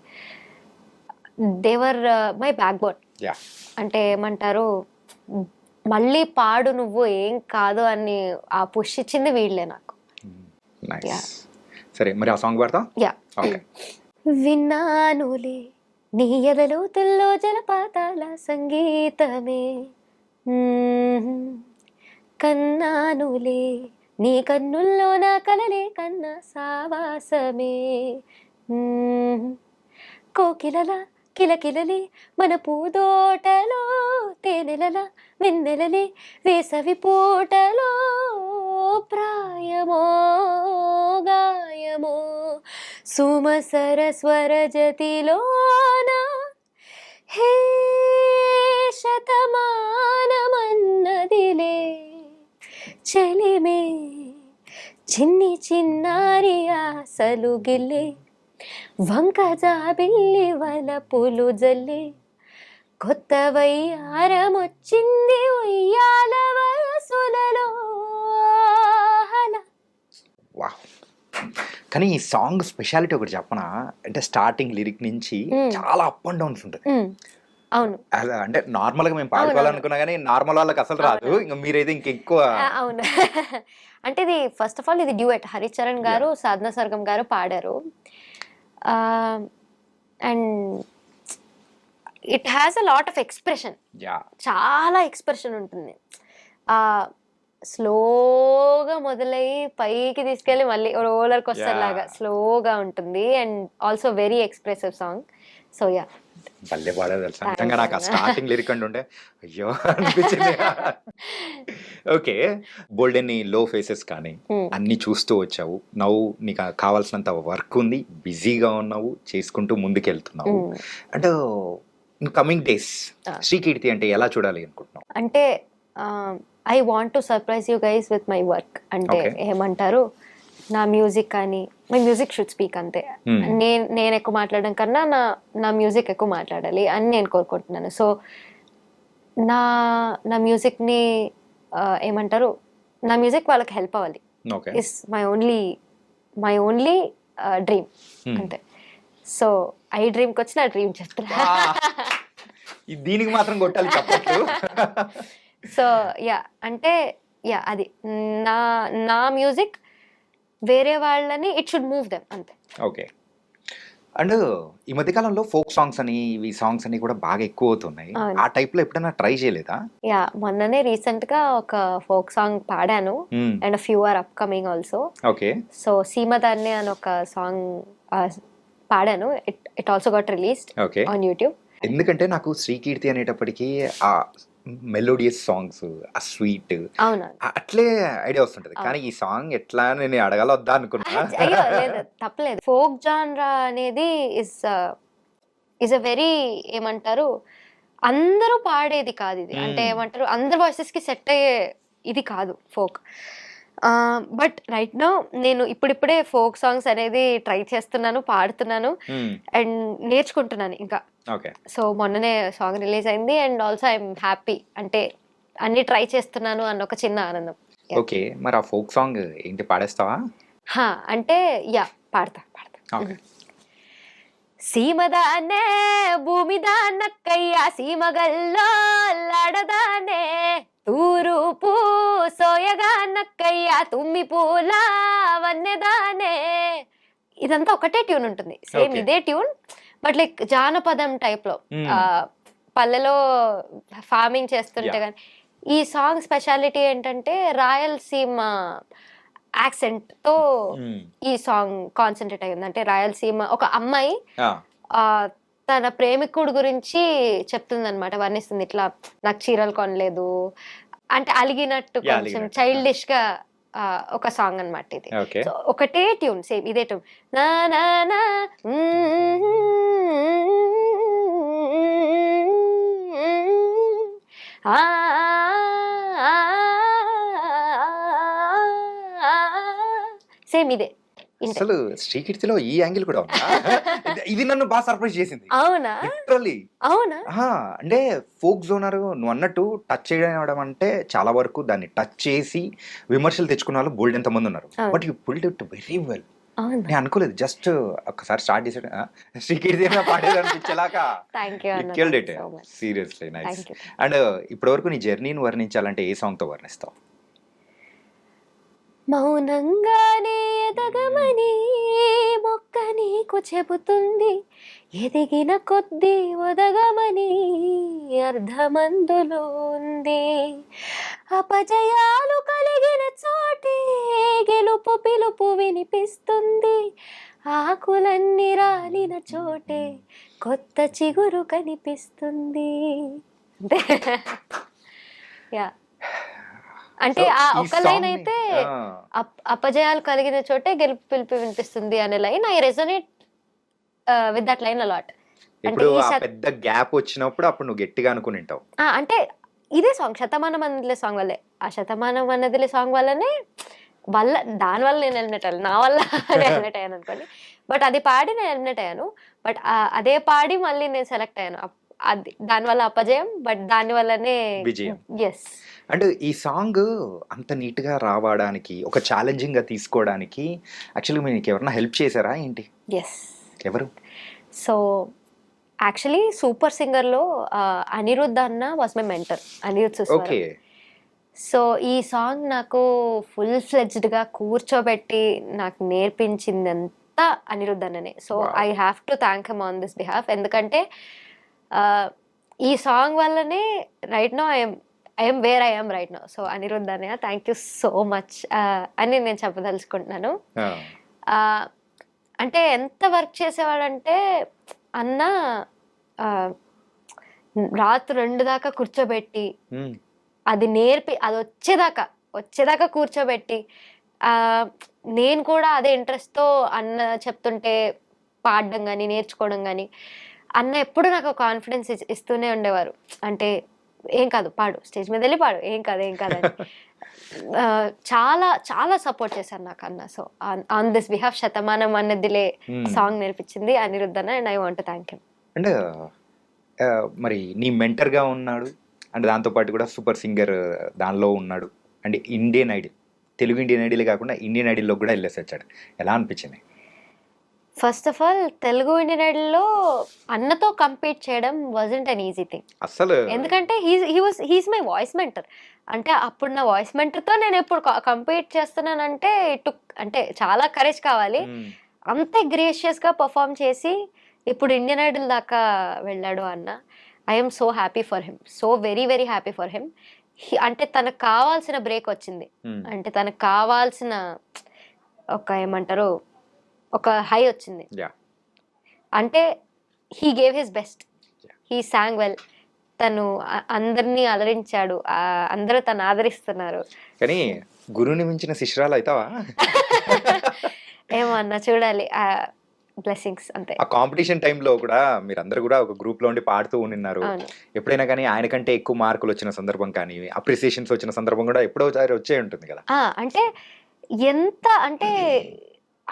దేవర్ మై బ్యాక్ బోన్. అంటే ఏమంటారు, మళ్ళీ పాడు నువ్వు ఏం కాదు అని ఆ పుష్ ఇచ్చింది వీళ్ళే నాకు. సరే, మరి ఆ సాంగ్ పాడతా. విన్నానులే నీ ఎదలోతుల్లో జలపాతాల సంగీతమే, కన్నానులే నీ కన్నుల్లో నా కలలే కన్నా సావాసమే, కోకిలలా కిలకిలలే మన పూదోటలో, తేనెలలా వెన్నెలలే వేసవి పూటలో, ప్రాయమో గాయమో సుమసర స్వరజతిలోన, హే శతమానమన్నదిలే చెలిమే, చిన్ని చిన్నారి ఆశలు గిల్లే, వంక జాబిల్లి వలపులు జల్లి, కొత్త వయ్యారమొచ్చింది ఉయ్యాల వయసులలో. కానీ ఈ సాంగ్ స్పెషాలిటీ ఒకటి చెప్పనా, అంటే స్టార్టింగ్ లిరిక్ నుంచి చాలా అప్ అండ్ డౌన్స్ ఉంటుంది. అవును, అంటే నార్మల్ గా మేము పాడుకోవాలనుకున్నా కానీ నార్మల్ వాళ్ళకి అసలు రాదు, ఇంకా మీరైతే ఇంకెక్కువ. అవును, అంటే ఇది ఫస్ట్ ఆఫ్ ఆల్ ఇది డ్యూయట్, హరిచరణ్ గారు సాధనా సర్గం గారు పాడారు. And it has a lot of expression, చాలా ఎక్స్ప్రెషన్ ఉంటుంది. స్లోగా మొదలయ్యి పైకి తీసుకెళ్ళి మళ్ళీ రోలర్ కోస్టర్ లాగా స్లోగా ఉంటుంది. And also very expressive song. So yeah, భలే పాడారు తెలుసా నిజంగా నాకు ఆ స్టార్టింగ్ లిరిక్ ఉండే అయ్యో అనిపించింది. ఓకే, బోల్డెన్ని లో ఫేసెస్ కానీ అన్ని చూస్తూ వచ్చావు. నవ్వు నీకు కావాల్సినంత వర్క్ ఉంది, బిజీగా ఉన్నావు, చేసుకుంటూ ముందుకెళ్తున్నావు. అంటే కమింగ్ డేస్ శ్రీకీర్తి అంటే ఎలా చూడాలి అనుకుంటున్నావు? అంటే I want to surprise you guys with my work. అంటే Okay. ఏమంటారు, నా మ్యూజిక్ కానీ మై మ్యూజిక్ షుడ్ స్పీక్ అంతే. నేను ఎక్కువ మాట్లాడడం కన్నా నా మ్యూజిక్ ఎక్కువ మాట్లాడాలి అని నేను కోరుకుంటున్నాను. సో నా మ్యూజిక్ని ఏమంటారు, నా మ్యూజిక్ వాళ్ళకి హెల్ప్ అవ్వాలి. Okay, is my only dream అంతే. సో ఐ డ్రీమ్కి వచ్చి నా డ్రీమ్ చెప్తున్నా. దీనికి మాత్రం కొట్టాలి చెప్పట్లు. సో యా అంటే యా అది నా మ్యూజిక్ వేరే వాళ్ళని ఇట్ షుడ్ మూవ్ దెమ్ అంతే. ఓకే, అండ్ ఈ మధ్యకాలంలో ఫోక్ సాంగ్స్ అని ఇవి సాంగ్స్ అని కూడా బాగా ఎక్కువ అవుతున్నాయి. అవును. ఆ టైప్ లో ఎప్పుడైనా ట్రై చేయలేదా? యా మొన్ననే రీసెంట్ గా ఒక ఫోక్ సాంగ్ పాడాను and few are upcoming also. Okay, so సీమదాన్ని అని ఒక సాంగ్ పాడాను. It also got released okay. On YouTube. ఎందుకంటే నాకు శ్రీకీర్తి అనేటప్పటికీ ఆ మెలోడియస్ సాంగ్స్, ఆ స్వీట్ అవునా? అట్లే ఐడియా వస్తుంటది. కానీ ఈ సాంగ్ ఎట్లా నేను అడగాల వద్దా అనుకున్నా. అయ్యో లేదు, తప్పలేదు. ఫోక్ జాన్రా అనేది ఇస్ అ వెరీ ఏమంటారు, అందరూ పాడేది కాదు ఇది. అంటే ఏమంటారు, అందరు వాయిసెస్ కి సెట్ అయ్యే ఇది కాదు ఫోక్. బట్ రైట్ నౌ నేను ఇప్పుడిప్పుడే ఫోక్ సాంగ్స్ అనేది ట్రై చేస్తున్నాను, పాడుతున్నాను అండ్ నేర్చుకుంటున్నాను ఇంకా. ఓకే, సో మొన్ననే సాంగ్ రిలీజ్ అయింది అండ్ ఆల్సో ఐఎమ్ హ్యాపీ. అంటే అన్ని ట్రై చేస్తున్నాను అన్న ఒక చిన్న ఆనందం. ఓకే. మరి ఆ ఫోక్ సాంగ్ ఏంటి పాడేస్తావా? అంటే యా పాడతా. ఓకే. సీమదానే భూమిదానక్కయ్య సీమగల్లో లాడదానే తూరుపు సోయగానక్కయ్య తుమ్మి పూల వన్నెదానే. ఇదంతా ఒకటే ట్యూన్ ఉంటుంది, సేమ్ Okay. ఇదే ట్యూన్, బట్ లైక్ జానపదం టైప్ లో. పల్లెలో ఫార్మింగ్ చేస్తుంటే కానీ ఈ సాంగ్ స్పెషాలిటీ ఏంటంటే రాయలసీమ యాక్సెంట్ తో ఈ సాంగ్ కాన్సన్ట్రేట్ అయ్యింది. అంటే రాయలసీమ ఒక అమ్మాయి తన ప్రేమికుడు గురించి చెప్తుంది అనమాట, వర్ణిస్తుంది. ఇట్లా నాకు చీరలు కొనలేదు అంటే అలిగినట్టు కొంచెం చైల్డిష్ గా ఒక సాంగ్ అనమాట ఇది. ఓకే, సో ఒకటే ట్యూన్, సేమ్ ఇదే ట్యూన్. నా నా నా సేమ్ ఇదే. అసలు శ్రీకీర్తిలో ఈ యాంగిల్ కూడా ఉందా? ఇది నన్ను బాగా సర్ప్రైజ్ చేసింది. అవునా? లిటరల్లీ. అవునా? అంటే ఫోక్ జోనర్ నువ్వు అన్నట్టు టచ్ చేయడం అంటే చాలా వరకు దాన్ని టచ్ చేసి విమర్శలు తెచ్చుకున్న వాళ్ళు బోల్డ్ ఎంత మంది ఉన్నారు. But you pulled it very well. నేను అనుకోలేదు, జస్ట్ ఒకసారి స్టార్ట్ చేసాడు శ్రీకీర్తి పాడేది అనిపించేలాగా. Seriously nice. అండ్ ఇప్పటి వరకు నీ జర్నీని వర్ణించాలంటే ఏ సాంగ్ తో వర్ణిస్తావు? మౌనంగానే ఎదగమని మొక్క నీకు చెబుతుంది, ఎదిగిన కొద్దీ ఒదగమని అర్ధమందులో ఉంది. అపజయాలు కలిగిన చోటే గెలుపు పిలుపు వినిపిస్తుంది, ఆకులన్నీ రాలిన చోటే కొత్త చిగురు కనిపిస్తుంది. యా అంటే ఆ ఒక్క లైన్ అయితే అపజయాలు కలిగిన చోటే గెలుపు పిలుపు వినిపిస్తుంది అనే line I resonate with that line a lot. ఇప్పుడు ఆ పెద్ద గ్యాప్ వచ్చినప్పుడు అప్పుడు నువ్వు గట్టిగా అనుకుని ఉంటావు. అంటే ఇదే సాంగ్ శతమానం అన్నదిలే సాంగ్ వల్లే, ఆ శతమానం అన్నదిలే సాంగ్ వల్లనే దాని వల్ల నేను ఎలిమినేట్ అయ్యాను, నా వల్ల ఎలిమినేట్ అయ్యాను అనుకోండి. బట్ అది పాడి నేను ఎలిమినేట్ అయ్యాను, బట్ అదే పాడి మళ్ళీ నేను సెలెక్ట్ అయ్యాను. అది దానివల్ల అపజయం, బట్ దాని వల్లనే విజయం. ఎస్. అంటే ఈ సాంగ్ అంత నీట్ గా రావడానికి, ఒక ఛాలెంజింగ్ గా తీసుకోవడానికి యాక్చువల్గా మీకు ఎవరైనా హెల్ప్ చేశారా ఏంటి? ఎస్. ఎవరు? సో యాక్చువల్లీ సూపర్ సింగర్ లో అనిరుద్ధ్ అన్న was my mentor, Anirudh Suswaram. Okay. So ఈ సాంగ్ నాకు ఫుల్ ఫ్లెడ్జ్డ్ గా కూర్చోబెట్టి నాకు నేర్పించిందంతా అనిరుద్ధ్ అన్ననే. So I have to thank him on this behalf. ఎందుకంటే ఈ సాంగ్ వల్లనే right now I'm where I'm right now. So Anirudh అన్నయ్య థ్యాంక్ యూ సో మచ్ అని నేను చెప్పదలుచుకుంటున్నాను. అంటే ఎంత వర్క్ చేసేవాడంటే అన్న రాత్రి 2 దాకా కూర్చోబెట్టి Hmm. అది నేర్పి అది వచ్చేదాకా కూర్చోబెట్టి నేను కూడా అదే ఇంట్రెస్ట్తో అన్న చెప్తుంటే పాడడం కానీ నేర్చుకోవడం కానీ అన్న ఎప్పుడు నాకు కాన్ఫిడెన్స్ ఇస్తూనే ఉండేవారు. అంటే ఏం కాదు పాడు, స్టేజ్ మీద వెళ్ళి పాడు, ఏం కాదు అని చాలా చాలా సపోర్ట్ చేశారు నాకు అన్న. So on this behalf Shatamanam అన్నదిలే సాంగ్ నేర్పించింది అనిరుద్ధ్ అన్న, and I want to thank him. And మరి నీ మెంటర్గా ఉన్నాడు అండ్ దాంతోపాటు కూడా సూపర్ సింగర్ దానిలో ఉన్నాడు and Indian idol, Telugu Indian idol కాకుండా ఇండియన్ ఐడల్లో కూడా వెళ్ళేసి వచ్చాడు. ఎలా అనిపించింది? First of all Telugu Indian ఐడల్లో అన్నతో కంపీట్ చేయడం వాజంట్ అన్ ఈజీ థింగ్ అసలు, ఎందుకంటే హీస్ మై వాయిస్ మెంటర్. అంటే అప్పుడు నా వాయిస్ మెంటర్తో నేను ఎప్పుడు కంపీట్ చేస్తున్నానంటే అంటే చాలా కరేజ్ కావాలి. అంతే గ్రేషియస్గా పర్ఫామ్ చేసి ఇప్పుడు ఇండియన్ ఐడల్ దాకా వెళ్ళాడు అన్న. I'm so happy for him, so very very happy for him. అంటే తనకు కావాల్సిన బ్రేక్ వచ్చింది, అంటే తనకు కావాల్సిన ఏమంటారు ఒక హై వచ్చింది. అంటే he gave his best, he song well, తను అందరినీ అలరించాడు, అందరూ తను ఆదరిస్తున్నారు. కానీ గురువుని మించిన శిష్యురాలు అవుతావా? ఏమో అన్న, చూడాలి. బ్లెస్సింగ్స్ అంతే. ఆ కాంపిటీషన్ టైంలో కూడా మీరందరూ కూడా ఒక గ్రూప్ లో ఉండి పాడుతూ ఉన్నారు. ఎప్పుడైనా కానీ ఆయన కంటే ఎక్కువ మార్కులు వచ్చిన సందర్భం కానీ అప్రిసియేషన్స్ వచ్చిన సందర్భం కూడా ఎప్పుడో వచ్చే ఉంటుంది కదా. అంటే ఎంత అంటే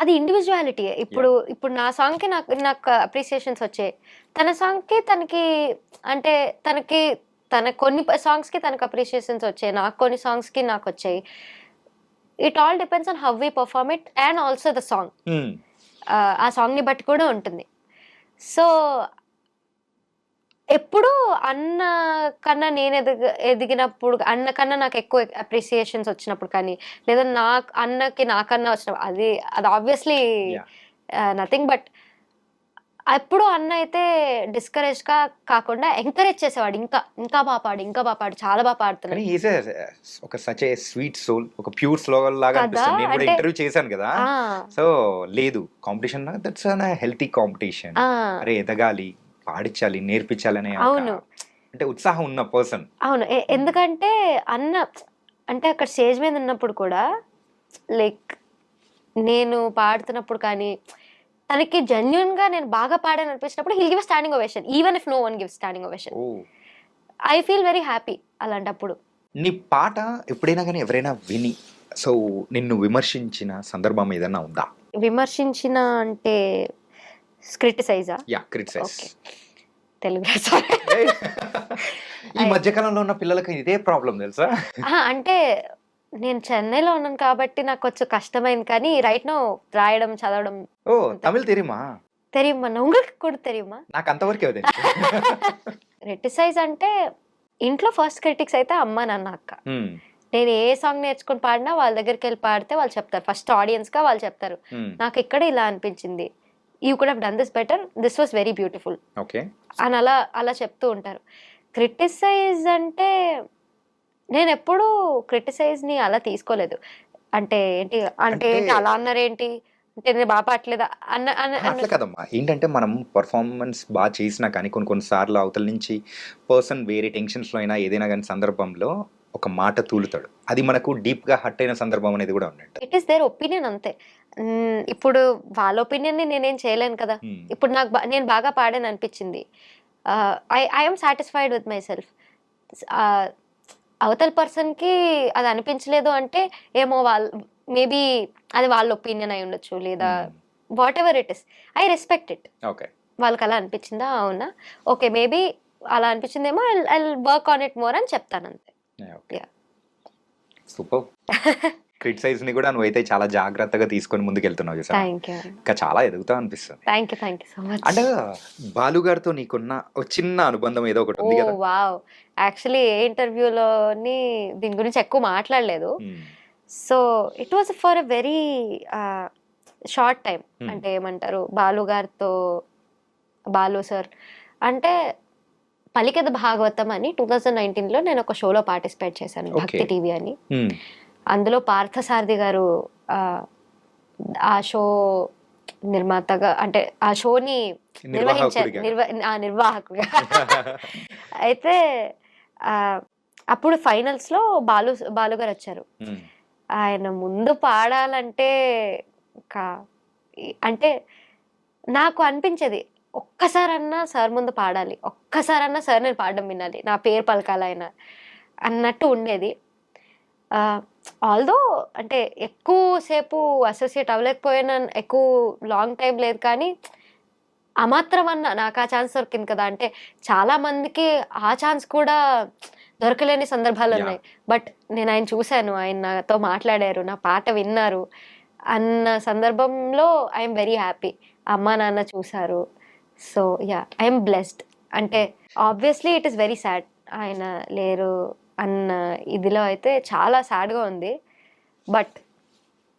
అది ఇండివిజువాలిటీ. ఇప్పుడు నా సాంగ్కి నాకు అప్రిసియేషన్స్ వచ్చాయి, తన సాంగ్కి అంటే తన కొన్ని సాంగ్స్కి తనకు అప్రిసియేషన్స్ వచ్చాయి, నాకు కొన్ని సాంగ్స్కి నాకు వచ్చాయి. It all depends on how we perform it and also the song. ఆ సాంగ్ని బట్టి కూడా ఉంటుంది. సో ఎప్పుడు అన్న కన్నా నేను ఎదిగినప్పుడు, అన్న కన్నా నాకు ఎక్కువ అప్రిసియేషన్స్ వచ్చినప్పుడు కానీ, లేదా అన్నకి నాకన్నా వచ్చినప్పుడు, అది ఆబ్వియస్లీ నథింగ్. బట్ ఎప్పుడు అన్న అయితే డిస్కరేజ్గా కాకుండా ఎంకరేజ్ చేసేవాడు, ఇంకా బాగా పాడు, చాలా బాగా పాడుతున్నాడు. ఒక సచ్ ఏ స్వీట్ సోల్, ఒక ప్యూర్ స్లోగన్ లాగా అనిపిస్తుంది. నేను కూడా ఇంటర్వ్యూ చేశాను కదా. సో లేదు competition, that's a healthy competition. అరే ఎదగాలి, పాడించాలి, నేర్పించాలి అనే అంటే ఉత్సాహం ఉన్న పర్సన్. అవును, ఎందుకంటే అన్న అంటే అక్కడ స్టేజ్ మీద ఉన్నప్పుడు కూడా లైక్ నేను పాడుతున్నప్పుడు కానీ తనకి జెన్యున్ గా నేను బాగా పాడాను అనిపించినప్పుడు he'll give standing ovation, even if no one give standing ovation. I feel very happy అలాంటప్పుడు. నీ పాట ఎప్పుడైనా కానీ ఎవరైనా విని సో నిన్ను విమర్శించిన సందర్భం ఏదైనా ఉందా? విమర్శించిన అంటే క్రిటిసైజా? క్రిటిసైజ్. తెలుగు ఈ మధ్యకాలంలో ఉన్న పిల్లలకి ఇదే ప్రాబ్లం తెలుసా? అంటే నేను చెన్నైలో ఉన్నాను కాబట్టి నాకు కొంచెం కష్టమైంది, కానీ రైట్ నో రాయడం చదవడం. ఓ తమిళ్ తెరియుమా? தெரியுமா? உங்களுக்கு కూడా தெரியுமா? నాకు అంతవరకే తెలుసు. క్రిటిసైజ్ అంటే ఇంట్లో ఫస్ట్ క్రిటిక్స్ అయితే అమ్మ నాన్న అక్క. నేను ఏ సాంగ్ నేర్చుకుని పాడినా వాళ్ళ దగ్గరికి వెళ్ళి పాడితే వాళ్ళు చెప్తారు, ఫస్ట్ ఆడియన్స్ గా వాళ్ళు చెప్తారు నాకు ఇక్కడ ఇలా అనిపించింది, you could have done this better, this was very beautiful అని అలా చెప్తూ ఉంటారు. క్రిటిసైజ్ అంటే నేను ఎప్పుడు క్రిటిసైజ్ ని అలా తీసుకోలేదు. అంటే ఏంటి అలా అన్నారేంటి, అంటే నేను బాగా పాడలేదా అట్లా కదమ్మా. ఏంటంటే మనం పర్ఫార్మెన్స్ బాగా చేసినా కానీ కొన్నిసార్లు అవతల నుంచి పర్సన్ వేరే టెన్షన్స్లో అయినా ఏదైనా కానీ సందర్భంలో ఒక మాట తూలుతాడు, అది మనకు డీప్ గా హర్ట్ అయిన సందర్భం అనేది కూడా ఉన్నట్టు. ఇట్ ఈస్ దేర్ ఒపీనియన్ అంతే. ఇప్పుడు వాళ్ళ ఒపీనియన్ ని నేనేం చేయలేను కదా. ఇప్పుడు నేను బాగా పాడాను అనిపించింది, I'm satisfied with my self. అవతల పర్సన్ కి అది అనిపించలేదు అంటే ఏమో మేబీ అది వాళ్ళ ఒపీనియన్ అయి ఉండొచ్చు, లేదా whatever it is, I respect it. వాళ్ళకి అలా అనిపించిందా, అవునా, ఓకే, మేబీ అలా అనిపించిందేమో, I work on it more అని చెప్తాను అంతే. సూపర్. క్రిటిసైజ్ ని కూడా నువ్వైతే చాలా జాగ్రత్తగా తీసుకొని ముందుకెళ్తున్నావు చూసా, ఇంకా చాలా ఎదుగుతావు అనిపిస్తుంది. Thank you so much. అంటే బాలు గారితో నీకున్న ఒక చిన్న అనుబంధం ఏదో ఒకటి ఉంది కదా? వావ్, యాక్చువల్లీ ఏ ఇంటర్వ్యూలోని దీని గురించి ఎక్కువ మాట్లాడలేదు. So it was for a very short time. అంటే ఏమంటారు, బాలు సార్ అంటే పలికెద భాగవతం అని 2019లో నేను ఒక షోలో పార్టిసిపేట్ చేశాను, భక్తి టీవీ అని. అందులో పార్థసారథి గారు ఆ షో నిర్మాతగా అంటే ఆ షోని నిర్వహించారు, నిర్వాహకుడిగా. నిర్వాహకుగా. అయితే అప్పుడు ఫైనల్స్ లో బాలు గారు వచ్చారు. ఆయన ముందు పాడాలంటే అంటే నాకు అనిపించేది, ఒక్కసారన్నా సార్ ముందు పాడాలి, ఒక్కసారన్నా సార్ నేను పాడడం వినాలి, నా పేరు పలకాలైనా అన్నట్టు ఉండేది. ఆల్దో అంటే ఎక్కువసేపు అసోసియేట్ అవ్వలేకపోయినా, ఎక్కువ లాంగ్ టైం లేదు, కానీ ఆ మాత్రం అన్న నాకు ఆ ఛాన్స్ దొరికింది కదా. అంటే చాలా మందికి ఆ ఛాన్స్ కూడా దొరకలేని సందర్భాలు ఉన్నాయి. బట్ నేను ఆయన చూశాను, ఆయన నాతో మాట్లాడారు, నా పాట విన్నారు అన్న సందర్భంలో ఐఎమ్ వెరీ హ్యాపీ. అమ్మ నాన్న చూశారు. So yeah, I'm blessed. అంటే obviously it is very sad, ఆయన లేరు అన్న ఇదిలో అయితే చాలా సాడ్గా ఉంది. బట్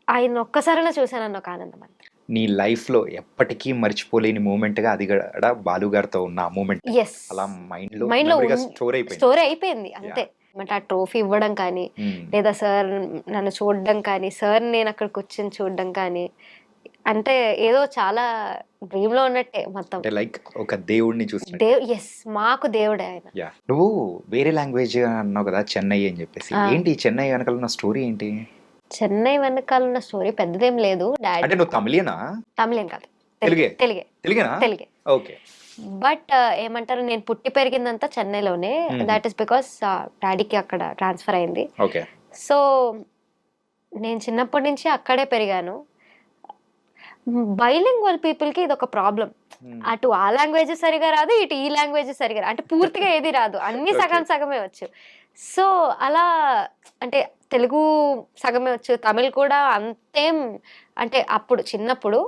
ఆయన ఒక్కసారైనా చూశానన్న ఒక ఆనందం అంతే. నీ లైఫ్ లో ఎప్పటికీ మర్చిపోలేని మూమెంట్ గా అది కూడా బాలు గారితో ఉన్న ఆ మూమెంట్ ఎస్, అలా మైండ్ లో స్టోరీ అయిపోయింది అంతే. అంటే ఆ ట్రోఫీ ఇవ్వడం కానీ, లేదా సార్ నన్ను చూడడం కానీ, సార్ నేను అక్కడ కూర్చొని చూడడం కానీ, అంటే ఏదో చాలా డ్రీమ్ లో ఉన్నట్టే మొత్తం. లైక్ ఒక దేవుడిని చూసి. ఎస్, మాకు దేవుడే ఆయన. నువ్వు వేరే లాంగ్వేజ్ అన్నావు కదా, చెన్నై అని చెప్పేసి. ఏంటి చెన్నై వెనకాల ఉన్న స్టోరీ ఏంటి? చెన్నై వెనకాల ఉన్న స్టోరీ పెద్దదేం లేదు. అంటే నువ్వు తమిళేనా? తమిళేం కాదు, తెలుగే. ఓకే. బట్ ఏమంటారు, నేను పుట్టి పెరిగిందంతా చెన్నైలోనే. దాట్ ఈస్ బికాస్ డాడీకి అక్కడ ట్రాన్స్ఫర్ అయింది. ఓకే. సో నేను చిన్నప్పటి నుంచి అక్కడే పెరిగాను. బైలింగ్వల్ పీపుల్కి ఇది ఒక ప్రాబ్లం. అటు ఆ లాంగ్వేజ్ సరిగా రాదు, ఇటు ఈ లాంగ్వేజ్ సరిగా రాదు, అంటే పూర్తిగా ఏది రాదు, అన్ని సగమే వచ్చు. సో అలా అంటే తెలుగు సగమే వచ్చు, తమిళ్ కూడా అంతేం, అంటే అప్పుడు చిన్నప్పుడు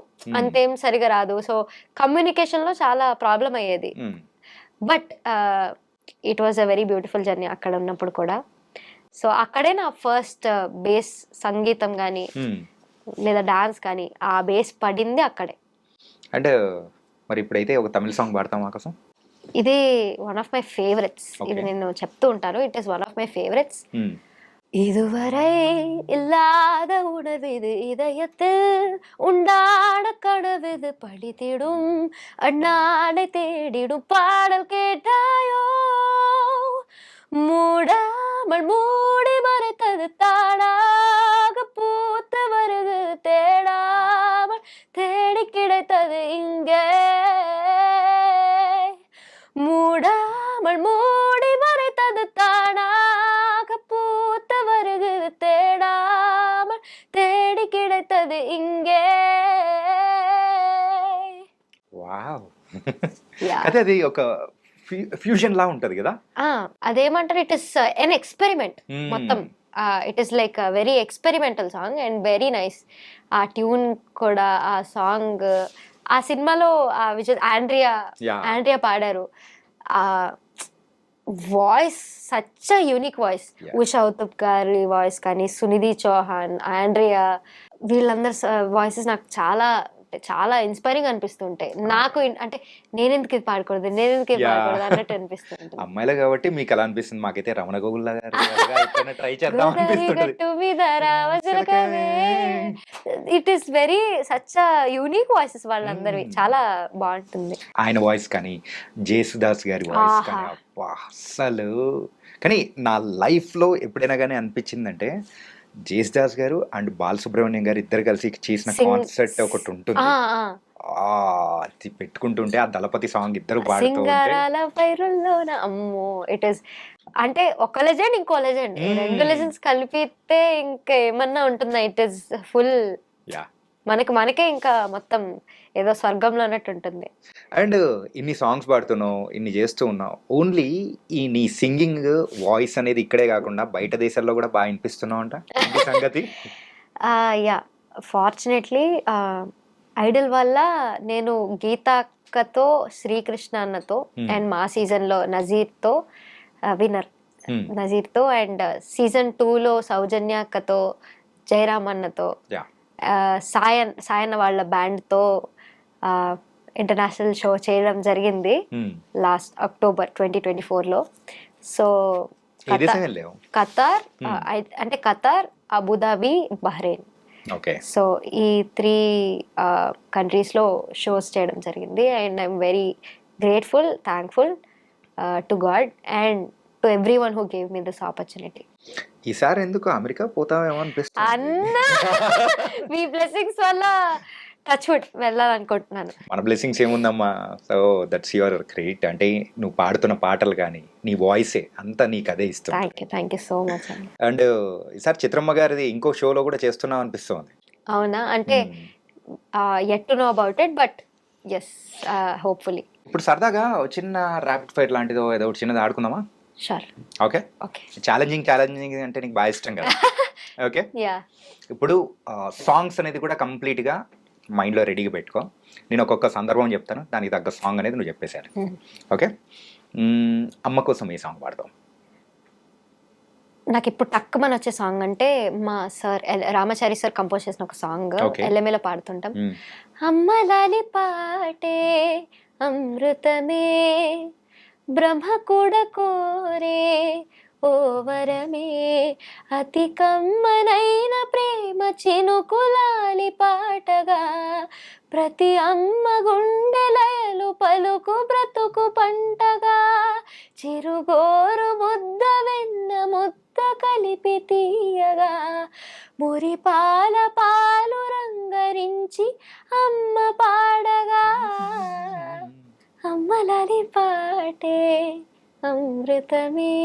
అంతేం సరిగా రాదు. సో కమ్యూనికేషన్లో చాలా ప్రాబ్లం అయ్యేది. But it was a very beautiful journey అక్కడ ఉన్నప్పుడు కూడా. సో అక్కడే నా ఫస్ట్ బేస్ సంగీతం కానీ లేదా డాన్స్ కానీ ఆ బేస్ పడింది అక్కడే. అంటే మరి ఇప్పుడైతే ఒక తమిళ సాంగ్ పాడతాం మా కోసం. ఇది వన్ ఆఫ్ మై ఫేవరెట్స్. ఇది నేను చెప్తూ ఉంటాను, it is one of my favourites. இதுவரை இல்லாத உணர்விது இதயத்தில் உண்டாட கனவிது படித்திடும் அண்ணாடை தேடிடும் பாடல் கேட்டாயோ மூடாமல் மூடி மறைத்தது தானாக பூத்து வருது தேடாமல் தேடி கிடைத்தது இங்கே மூடாமல் மூடி மறைத்தது தானாக பூத்து வருகிறது தேடாமல் தேடி கிடைத்தது இங்கே. వావ్. అదే అది ఒక ఫ్యూజన్ లా ఉంటది కదా. అదేమంటారు, ఇట్ ఇస్ ఎన్ ఎక్స్పెరిమెంట్ మొత్తం. It is like very experimental song and very nice. ఆ ట్యూన్ కూడా, ఆ సాంగ్, ఆ సినిమాలో ఆండ్రియా పాడారు. Voice such a unique voice. Usha Uthup గారి వాయిస్ కానీ, సునిధి చౌహాన్, ఆండ్రియా, వీళ్ళందరి వాయిసెస్ నాకు చాలా చాలా ఇన్స్పైరింగ్ అనిపిస్తుంటాయి. నాకు అంటే నేనెందుకు ఇది పాడకూడదు అన్నట్టు అనిపిస్తుంది. అమ్మాయిలు కాబట్టి మీకు అలా అనిపిస్తుంది. మాకైతే రమణ గోగుల్ ట్రై చేద్దాం అనిపిస్తుంది. It is very such unique voices వాళ్ళందరివి, చాలా బాగుంటుంది. ఆయన వాయిస్ కానీ, జేసుదాస్ గారి వాయిస్ కానీ, అసలు. కానీ నా లైఫ్ లో ఎప్పుడైనా కానీ అనిపించిందంటే, జేసుదాస్ గారు అండ్ బాలసుబ్రహ్మణ్యం గారు ఇద్దరు కలిసి చేసిన కాన్సర్ట్ ఒకటి ఉంటుంది. అది పెట్టుకుంటుంటే ఆ దళపతి సాంగ్ ఇద్దరు అమ్మో, ఇట్ ఈస్ అంటే ఒక లెజెండ్ ఇంకో లెజెండ్, రెండు లెజెండ్స్ కలిపితే ఇంకా ఏమన్నా ఉంటుందా? ఇట్ ఈస్ ఫుల్ మనకే ఇంకా మొత్తం ఏదో స్వర్గంలో అన్నట్టు ఉంటుంది. అండ్ ఇన్ని సాంగ్స్ పాడుతున్నావు, ఇన్ని చేస్తూ ఉన్నావు, ఓన్లీ ఈ నీ సింగింగ్ వాయిస్ అనేది ఇక్కడే కాకుండా బయట దేశాల్లో కూడా బాగా వినిపిస్తున్నావు అంట సంగతి. యా, ఫార్చునేట్లీ ఐడల్ వల్ల నేను గీతాక్కతో, శ్రీకృష్ణ అన్నతో అండ్ మా సీజన్లో నజీర్తో విన్నర్, నజీర్తో అండ్ సీజన్ 2లో సౌజన్య అక్కతో, జయరామ్ అన్నతో, సాయన్న వాళ్ళ బ్యాండ్తో ఇంటర్నేషనల్ షో చేయడం జరిగింది లాస్ట్ అక్టోబర్ 2024లో. సో ఖతార్, అంటే Qatar, Abu Dhabi, Bahrain okay. So ఈ 3 కంట్రీస్లో షోస్ చేయడం జరిగింది. And I'm very grateful, thankful to God and to everyone who gave me this opportunity. ఈసారి ఎందుకు అమెరికా పోతావేమో అనిపిస్తుంది. అన్న మీ బ్లెస్సింగ్స్ వల్ల టచ్ వుడ్ వెళ్ళాలనుకుంటున్నాను. మన బ్లెస్సింగ్స్ ఏముందమ్మా. So that's your credit. అంటే నువ్వు పాడుతున్న పాటలు కానీ నీ వాయిసే అంతా నీకు అదే ఇస్తుంది. థ్యాంక్ యూ సో మచ్ అండి. అండ్ ఈసారి చిత్రమ్మ గారిది ఇంకో షోలో కూడా చేస్తున్నావు అనిపిస్తుంది. అవునా? అంటే yet to know about it, but yes, hopefully. ఇప్పుడు సరదాగా చిన్న ర్యాపిడ్ ఫైర్ లాంటిదో ఏదో ఒకటి చిన్నది ఆడుకుందామా? షూర్. ఓకే. ఓకే. ఛాలెంజింగ్ అంటే నీకు బాగా ఇష్టం కదా. ఓకే. యా. ఇప్పుడు సాంగ్స్ అనేది కూడా కంప్లీట్గా మైండ్లో రెడీగా పెట్టుకో. నేను ఒక్కొక్క సందర్భం చెప్తాను, దానికి తగ్గ సాంగ్ అనేది నువ్వు చెప్పేశారు. ఓకే. అమ్మ కోసం ఏ సాంగ్ పాడతావు? నాకు ఇప్పుడు టక్కుమని వచ్చే సాంగ్ అంటే మా సార్ రామాచారి సార్ కంపోజ్ చేసిన ఒక సాంగ్ ఎల్ఎంఏలో పాడుతుంటాం. అమ్మ లాలి పాటే అమృతమే బ్రహ్మ కూడా కోరే ఓ వరమే అతి కమ్మనైన ప్రేమ చినుకులాలి పాటగా ప్రతి అమ్మ గుండెలయలు పలుకు బ్రతుకు పంటగా చిరుగోరు ముద్ద వెన్న ముద్ద కలిపి తీయగా మురిపాల పాలు రంగరించి అమ్మ పాడగా అమ్మలాలి పాటే అమృతమే.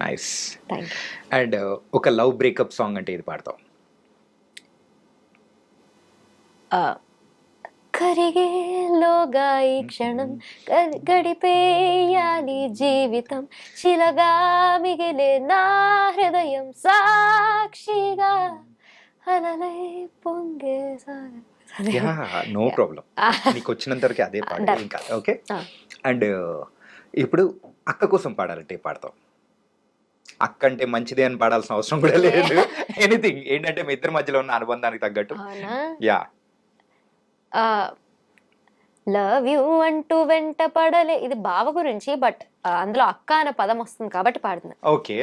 నైస్. Thank you. అండ్ ఒక లవ్ బ్రేకప్ సాంగ్ అంటే ఇది పాడతావు? కరిగేలోగా ఈ క్షణం గడిపేయాలి జీవితం శిలగా మిగిలే నా హృదయం సాక్షిగా అలలై పొంగే నో ప్రాబ్లం. నీకు వచ్చినంత వరకు అదే పాట ఇంకా. ఓకే. అండ్ ఇప్పుడు అక్క కోసం పాడాలంటే పాడతావు? అక్క అంటే మంచిదే అని పాడాల్సిన అవసరం కూడా లేదు. ఎనీథింగ్ ఏంటంటే మీ ఇద్దరి మధ్యలో ఉన్న అనుబంధానికి తగ్గట్టు. యా. లవ్ యూ అంటూ వెంట పడలే, ఇది బావ గురించి, బట్ అందులో అక్క అనే పదం వస్తుంది కాబట్టి పాడుతున్నా. ఓకే.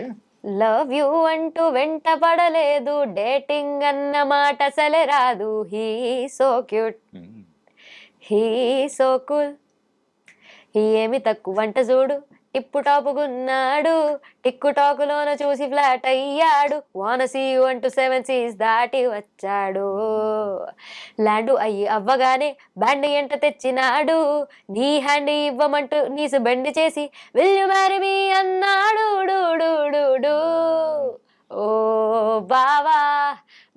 లవ్ యూ అంటూ వెంట పడలేదు, డేటింగ్ అన్న మాట అసలే రాదు, he so cute he so cool, ఏమి తక్కువ వంట చూడు టిప్పు టాపుగున్నాడు, టిక్కు టాకులోన చూసి ఫ్లాట్ అయ్యాడు, వానసీ అంటూ 7 seas దాటి వచ్చాడు, ల్యాండ్ అయ్యి అవ్వగానే బ్యాండ్ ఎంట తెచ్చినాడు, నీ హ్యాండ్ ఇవ్వమంటూ నీసు బెండ్ చేసి విల్ యు మ్యారీ మీ అన్నాడు, డూ ఓ బావా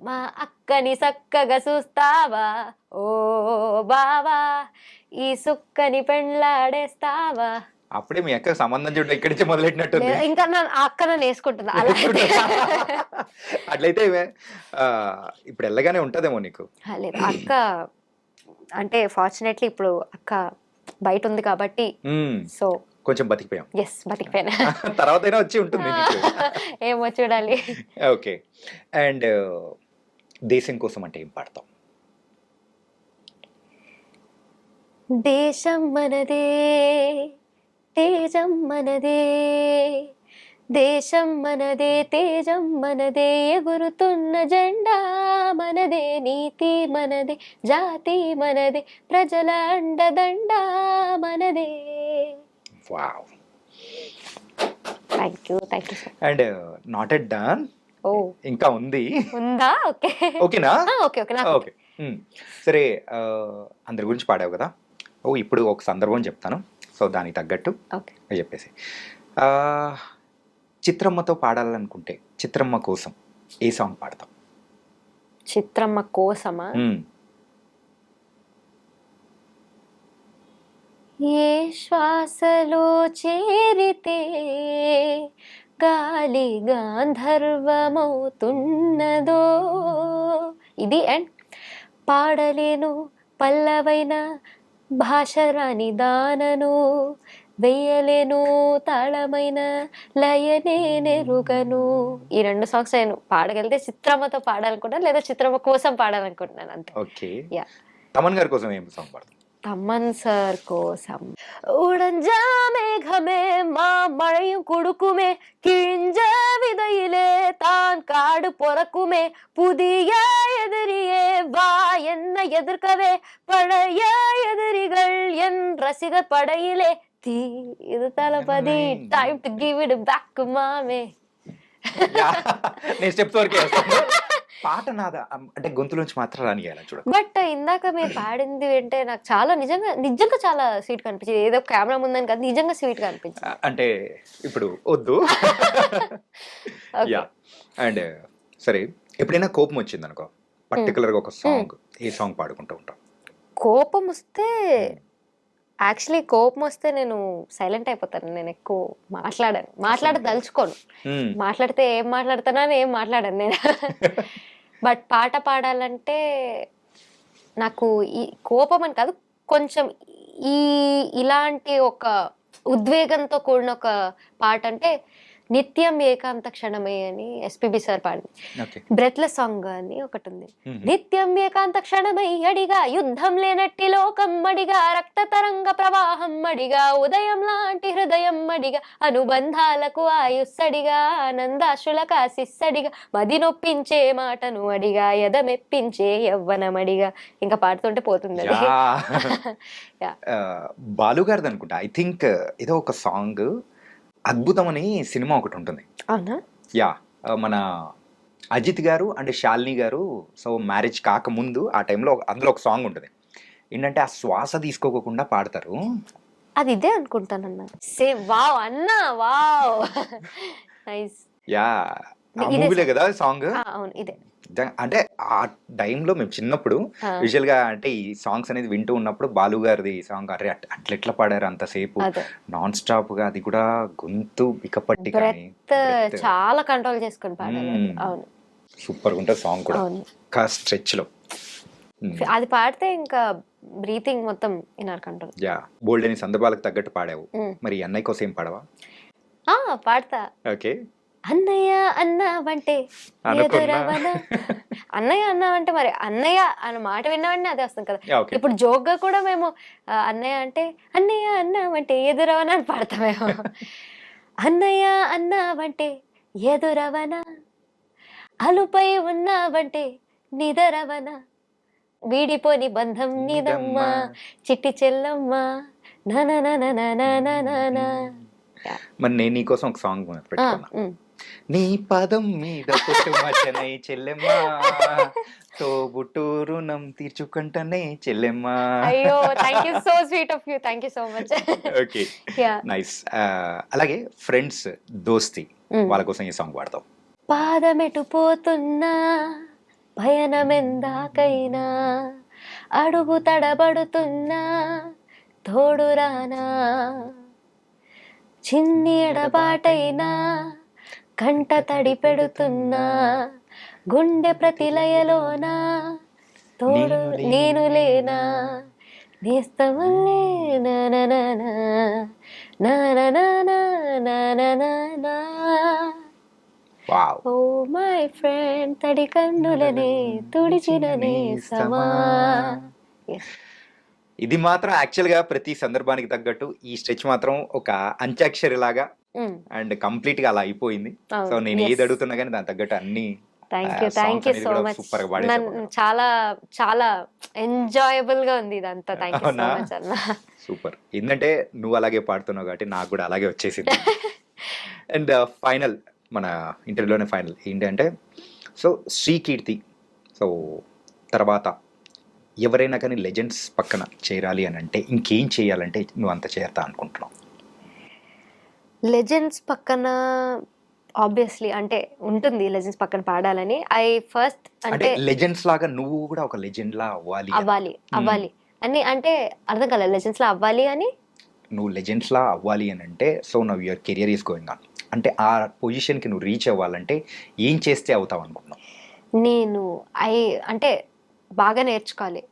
మా అక్కని చక్కగా చూస్తావా, ఓ బావా ఈ సుక్కని పెండ్లాడేస్తావా. అప్పుడే మీ అక్క సంబంధం చూడ ఇక్కడి నుంచి మొదలెట్టినట్టుంది. ఇంకా అక్క నన్ను వేసుకుంటుందా? అలా అట్లయితే ఇప్పుడు ఎల్లగానే ఉంటదేమో నీకు. లేదు, అక్క అంటే ఫార్చునేట్లీ ఇప్పుడు అక్క బయట ఉంది కాబట్టి సో కొంచెం బతికిపోయాం. ఎస్, బతికిపోయినా. తర్వాత అయినా వచ్చి ఉంటుంది నీకు. ఏమో చూడాలి. ఓకే. అండ్ దేశం కోసం అంటే ఏం పాడతాం? దేశం మనదే తేజం మనదే, దేశం మనదే తేజం మనదే, ఎగురుతున్న జెండా మనదే, నీతి మనదే జాతి మనదే, ప్రజల అండదండ మనదే. Wow. Thank you sir. And not yet done. Oh ఇంకా ఉంది. ఉందా? ఓకే. ఓకేనా? ఓకే. ఓకే. సరే, అందరి గురించి పాడావు కదా. ఓ ఇప్పుడు ఒక సందర్భం చెప్తాను, సో దానికి తగ్గట్టు చెప్పేసి. చిత్రమ్మతో పాడాలనుకుంటే చిత్రమ్మ కోసం ఏ సాంగ్ పాడతాం? చిత్రమ్మ కోసమా? ఏ శ్వాసలో చేరితే గాలి గాంధర్వమవుతున్నదో, ఇది అండ్ పాడలేను పల్లవైన భాష రాని దానను, వెయ్యలేను తాళమైన లయనే నెరుగను. ఈ 2 సాంగ్స్ నేను పాడగలిగితే చిత్రమ్మతో పాడాలనుకుంటున్నాను, లేదా చిత్రమ్మ కోసం పాడాలనుకుంటున్నాను అంతే. ఓకే. యా. తమన్ గారి కోసం ఏం సాంగ్ పాడతాం? തമ്മൻ സാർ കോസം ഉടഞ്ച മേഘമേ മാ മഴയും കൊടുക്കുമേ കിഴിഞ്ച വിതയും படையிலே தான் காடு பொறக்குமே புதிய எதிரியே வா என்ன எதிர்க்கவே பழைய எதிரிகள் என் ரசிகர் படையிலே தீ இது Thalapathy time to give it back మామే. నేను స్టెప్స్ వరకే వేస్తాను. పాట నాదా అంటే గొంతులోంచి మాత్రం రానియాలి చూడ. బట్ ఇందాక మీరు పాడింది అంటే నాకు చాలా నిజంగా చాలా స్వీట్ గా అనిపించింది. ఏదో కెమెరా ముందని కాదు, నిజంగా స్వీట్ గా అనిపించింది. అంటే ఇప్పుడు వద్దు. యా అండ్ సరే, ఎప్పుడైనా కోపం వచ్చింది అనుకో, పర్టికులర్ గా ఒక సాంగ్, ఏ సాంగ్ పాడుకుంటూ ఉంటాం? కోపం వస్తే యాక్చువల్లీ కోపం వస్తే నేను సైలెంట్ అయిపోతాను. నేను ఎక్కువ మాట్లాడదలుచుకోను. మాట్లాడితే ఏం మాట్లాడతానో అని ఏం మాట్లాడాను నేను. బట్ పాట పాడాలంటే నాకు ఈ కోపం అని కాదు, కొంచెం ఇలాంటి ఒక ఉద్వేగంతో కూడిన ఒక పాట అంటే నిత్యం ఏకాంత క్షణమే అని ఎస్పీబీ సార్ పాడింది. బ్రెత్లెస్ సాంగ్ అని ఒకటి ఉంది. నిత్యం ఏకాంత క్షణమై అడిగా యుద్ధం లేనట్టి లోకం మడిగా రక్త తరంగ ప్రవాహం మడిగా ఉదయం లాంటి హృదయం మడిగా అనుబంధాలకు ఆయుస్సడిగా ఆనందాశులకు ఆశిస్సడిగా మది నొప్పించే మాటను అడిగా ఎదమెప్పించే యవ్వనమడిగా. ఇంకా పాడుతుంటే పోతుంది. బాలు గారిది అనుకుంటా, ఐ థింక్ ఏదో ఒక సాంగ్ అద్భుతం అని సినిమా ఒకటి ఉంటుంది. అవునా? యా, మన అజిత్ గారు అండ్ శాలిని గారు సో మ్యారేజ్ కాకముందు ఆ టైంలో అందులో ఒక సాంగ్ ఉంటుంది. ఏంటంటే ఆ శ్వాస తీసుకోకుండా పాడతారు. అది ఇదే అనుకుంటానన్నా. సేమ్. వావ్ అన్నా, వావ్ నైస్. యా, ఆ మూవీలే కదా సాంగ్. అవును, ఇదే. అంటే ఆ టైంలో మేము చిన్నప్పుడు విజువల్ గా అంటే ఈ సాంగ్స్ అనేది వింటూ ఉన్నప్పుడు బాలు గారిది సాంగ్ అరే అట్లా ఎట్లా పాడారు అంతసేపు నాన్ స్టాప్ గా, అది కూడా గొంతు బికపట్టి చాలా కంట్రోల్ చేసుకొని పాడారు. అవును, సూపర్ గా ఉంటుంది సాంగ్ కూడా. ఇంకా స్ట్రెచ్ లో అది పాడితే ఇంకా బ్రీతింగ్ మొత్తం ఇన్నర్ కంట్రోల్. యా, బోల్డ్ అని సందర్భాలకు తగ్గట్టు పాడావు. మరి అన్నయ్య కోసం ఏం పాడవా? పాడతా. ఓకే. అన్నయ్య అన్నావంటే అన్నయ్య అన్నావంటే మరి అన్నయ్య అన్న మాట విన్నావంటే అదే వస్తుంది కదా. ఇప్పుడు జోక్ గా కూడా మేము అన్నయ్య అంటే అన్నయ్య అన్నావంటే ఎదురవనా అని పాడతామేమో. అన్నయ్య అన్నావంటే ఎదురవనా, అలుపై ఉన్నావంటే నిదరవనా, వీడిపోని బంధం నీదమ్మా చిట్టి చెల్లమ్మ నా. మరి నేను నీకోసం ఒక సాంగ్ పెట్టుకున్నా. నీ పదం మీద పుట్టుమచ్చనే చెల్లెమ్మా, తోబుట్టు రుణం తీర్చుకుంటనే చెల్లెమ్మా. అయ్యో, thank you, so sweet of you, thank you so much. Okay, nice. అలాగే ఫ్రెండ్స్, దోస్తి, వాళ్ళ కోసం ఈ సాంగ్ పాడతాం. పాదమెటు పోతున్నా భయనమెందాకైనా అడుగు తడబడుతున్నా తోడురానా, చిన్ని ఎడబాటైనా కంట తడి పెడుతున్నా గుండె ప్రతిలయలోనా తోడు నేను లేనా నేస్తమల్లే నా. ఓ మై ఫ్రెండ్ తడి కన్నులనే తుడిచిన నేస్తమా. ఇది మాత్రం యాక్చువల్ గా ప్రతి సందర్భానికి తగ్గట్టు ఈ స్ట్రెచ్ మాత్రం ఒక అంత్యాక్షరి లాగా అండ్ కంప్లీట్ గా అలా అయిపోయింది. సో నేను ఏది అడుగుతున్నా కానీ దాని తగ్గట్టు అన్ని. Thank you so much. చాలా చాలా ఎంజాయబుల్ గా ఉంది ఇదంతా. థ్యాంక్ యూ సో మచ్ అన్న. సూపర్. ఏంటంటే నువ్వు అలాగే పాడుతున్నావు కాబట్టి నాకు కూడా అలాగే వచ్చేసింది. అండ్ ఫైనల్, మన ఇంటర్వ్యూలోనే ఫైనల్ ఏంటంటే, సో శ్రీకీర్తి సో తర్వాత ఎవరైనా కానీ లెజెండ్స్ పక్కన చేరాలి అని అంటే ఇంకేం చేయాలంటే నువ్వు అంత చేరుతా అనుకుంటున్నావు? లెజెండ్స్ పక్కన ఆబ్వియస్లీ అంటే ఉంటుంది లెజెండ్స్ పక్కన పాడాలని. ఐ ఫస్ట్ అంటే లెజెండ్స్ లాగా నువ్వు కూడా ఒక లెజెండ్ లా అవ్వాలి అని అంటే అర్థం కాలేదు. లెజెండ్స్ లా అవ్వాలి అని, నువ్వు లెజెండ్స్ లా అవ్వాలి అని అంటే so now your career is going on అంటే ఆ పొజిషన్కి నువ్వు రీచ్ అవ్వాలంటే ఏం చేస్తే అవుతావు అనుకుంటున్నావు? నేను అంటే బాగా నేర్చుకోవాలి,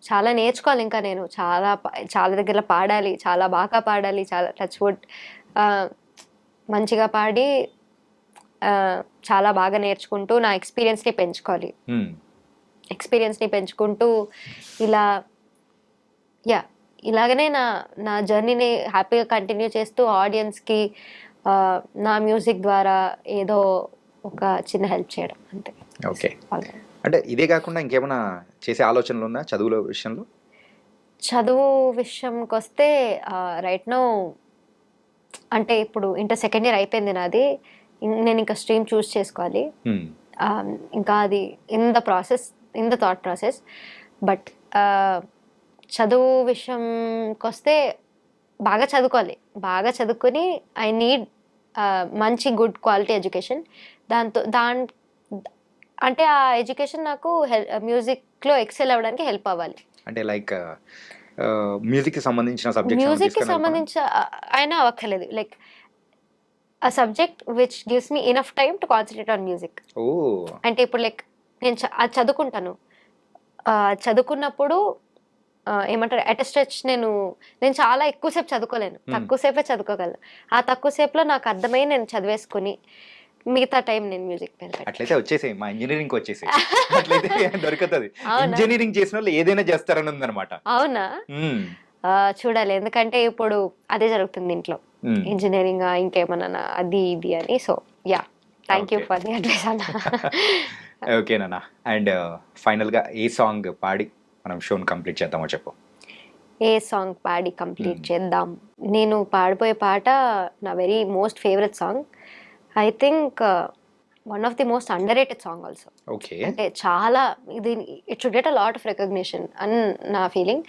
చాలా నేర్చుకోవాలి. ఇంకా నేను చాలా దగ్గర పాడాలి, చాలా బాగా పాడాలి, చాలా టచ్ వుడ్ మంచిగా పాడి చాలా బాగా నేర్చుకుంటూ నా ఎక్స్పీరియన్స్ని పెంచుకోవాలి. ఎక్స్పీరియన్స్ని పెంచుకుంటూ ఇలాగనే నా జర్నీని హ్యాపీగా కంటిన్యూ చేస్తూ ఆడియన్స్కి నా మ్యూజిక్ ద్వారా ఏదో ఒక చిన్న హెల్ప్ చేయడం అంతే. ఓకే, అంటే ఇదే కాకుండా ఇంకేమైనా చేసే ఆలోచనలు ఉందా చదువుల విషయంలో? చదువు విషయంకి వస్తే రైట్ నౌ అంటే ఇప్పుడు ఇంటర్ సెకండ్ ఇయర్ అయిపోయింది నాది. నేను ఇంకా స్ట్రీమ్ చూస్ చేసుకోవాలి. ఇంకా అది in the thought process. But చదువు విషయంకి వస్తే బాగా చదువుకోవాలి. బాగా చదువుకొని ఐ నీడ్ మంచి గుడ్ క్వాలిటీ ఎడ్యుకేషన్. అంటే ఆ ఎడ్యుకేషన్ నాకు మ్యూజిక్లో ఎక్సెల్ అవ్వడానికి హెల్ప్ అవ్వాలి. అంటే లైక్ మ్యూజిక్కి సంబంధించిన సబ్జెక్ట్, మ్యూజిక్కి సంబంధించి అయినా అవ్వక్కర్లేదు. Like a subject which gives me enough time to concentrate on music. అంటే ఇప్పుడు లైక్ నేను అది చదువుకుంటాను. చదువుకున్నప్పుడు ఏమంటారు అట్ స్ట్రెచ్ నేను చాలా ఎక్కువసేపు చదువుకోలేను, తక్కువసేపే చదువుకోగలను. ఆ తక్కువసేపులో నాకు అర్థమై నేను చదివేసుకుని మిగతా టైం నేను మ్యూజిక్ మీద. అట్లయితే వచ్చేసి మా ఇంజనీరింగ్ వచ్చేసి అట్లయితే దొరుకుతుంది. ఇంజనీరింగ్ చేసిన వాళ్ళు ఏదైనా చేస్తారని ఉందన్నమాట. అవునా? చూడాలి, ఎందుకంటే ఇప్పుడు అదే జరుగుతుంది ఇంట్లో, ఇంజనీరింగ్ ఇంకేమన్నా అది ఇది అని. So yeah, thank you for the advice అన్న. ఓకేనా. అండ్ ఫైనల్గా ఏ సాంగ్ పాడి మనం షోని కంప్లీట్ చేద్దామో చెప్పు. ఏ సాంగ్ పాడి కంప్లీట్ చేద్దాం? నేను పాడిపోయే పాట నా very most favourite song. I think one of the most under rated song also. Okay, అంటే చాలా ఇది it should get a lot of recognition అని నా ఫీలింగ్.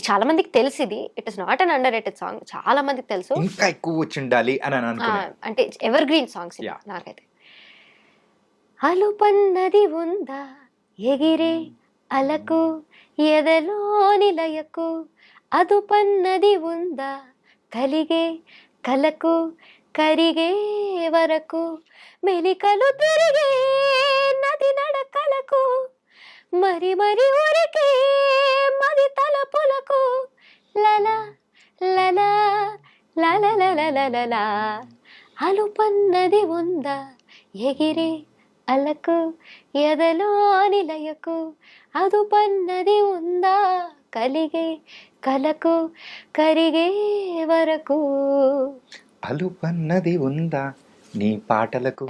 చాలా మందికి తెలుసు ఇది. It is not an under rated song, చాలా మందికి తెలుసు. ఇంకా ఎక్కువ వచ్చి ఉండాలి అని అనుకున్నాను. అంటే ఎవర్ గ్రీన్ సాంగ్స్ నాకైతే. అలుపన్నది ఉందా ఎగిరే అలకు ఎదలోని లయకు, అదుపన్నది ఉందా కలిగే కలకు కరిగే వరకు, మెలికలు తిరిగే నది నడకలకు, మరి మరి ఊరికే మది తలపులకు, లలా లలా లలా అలుపన్నది ఉందా ఎగిరే అలకు ఎదలోని లయకు, అదుపన్నది ఉందా కలిగే కలకు కరిగే వరకు. అలుపన్నది ఉందా నీ పాటలకు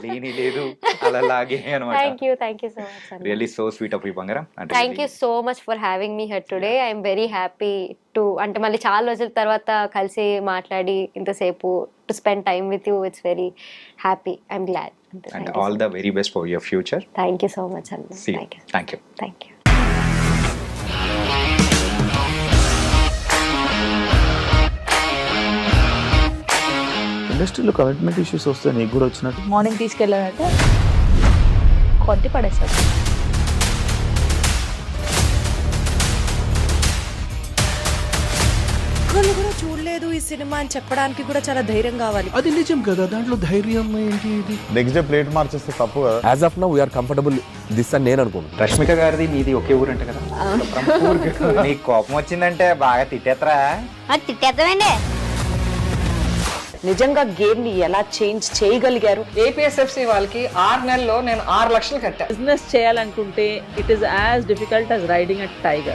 లేని లేదు అలాగే అన్నమాట. Thank you so much. Really so sweet of you, Bangaram. Thank you so much for having me here today. I am very happy to అంటే మళ్ళీ చాలా రోజుల తర్వాత కలిసి మాట్లాడి ఇంతసేపు to spend time with you. It's very happy. I'm glad. And all the very best for your future. Thank you so much, Anna. See you. Thank you. Thank you. ఇండస్ట్రీలో commitment issues వస్తే నీకు కూడా వచ్చినట్టు? Morning తీసుకెళ్ళాడంటే కొట్టి పడేస్తాడు. ఒక్కళ్ళు కూడా చూడలేదు ఈ సినిమా అని చెప్పడానికి కూడా చాలా ధైర్యం కావాలి. అది నిజం కదా, దాంట్లో ధైర్యం ఏంటి? ఇది నెక్స్ట్ డే ప్లేట్ మార్చేస్తే తప్పు కదా. As of now we're comfortable this అని నేను అనుకుంటున్నాను. రష్మిక గారిది మీది ఒకే ఊరు అంట కదా? నీకు కోపం వచ్చిందంటే బాగా తిట్టేత్తరా? తిట్టేద్దామండి. నిజంగా గేమ్ ని ఎలా చేంజ్ చేయగలిగారు? ఏపీఎస్ఎఫ్సి వాళ్ళకి 6 నెలల్లో నేను 6 లక్షలు కట్టా. బిజినెస్ చేయాలనుకుంటే it is as difficult as riding a tiger.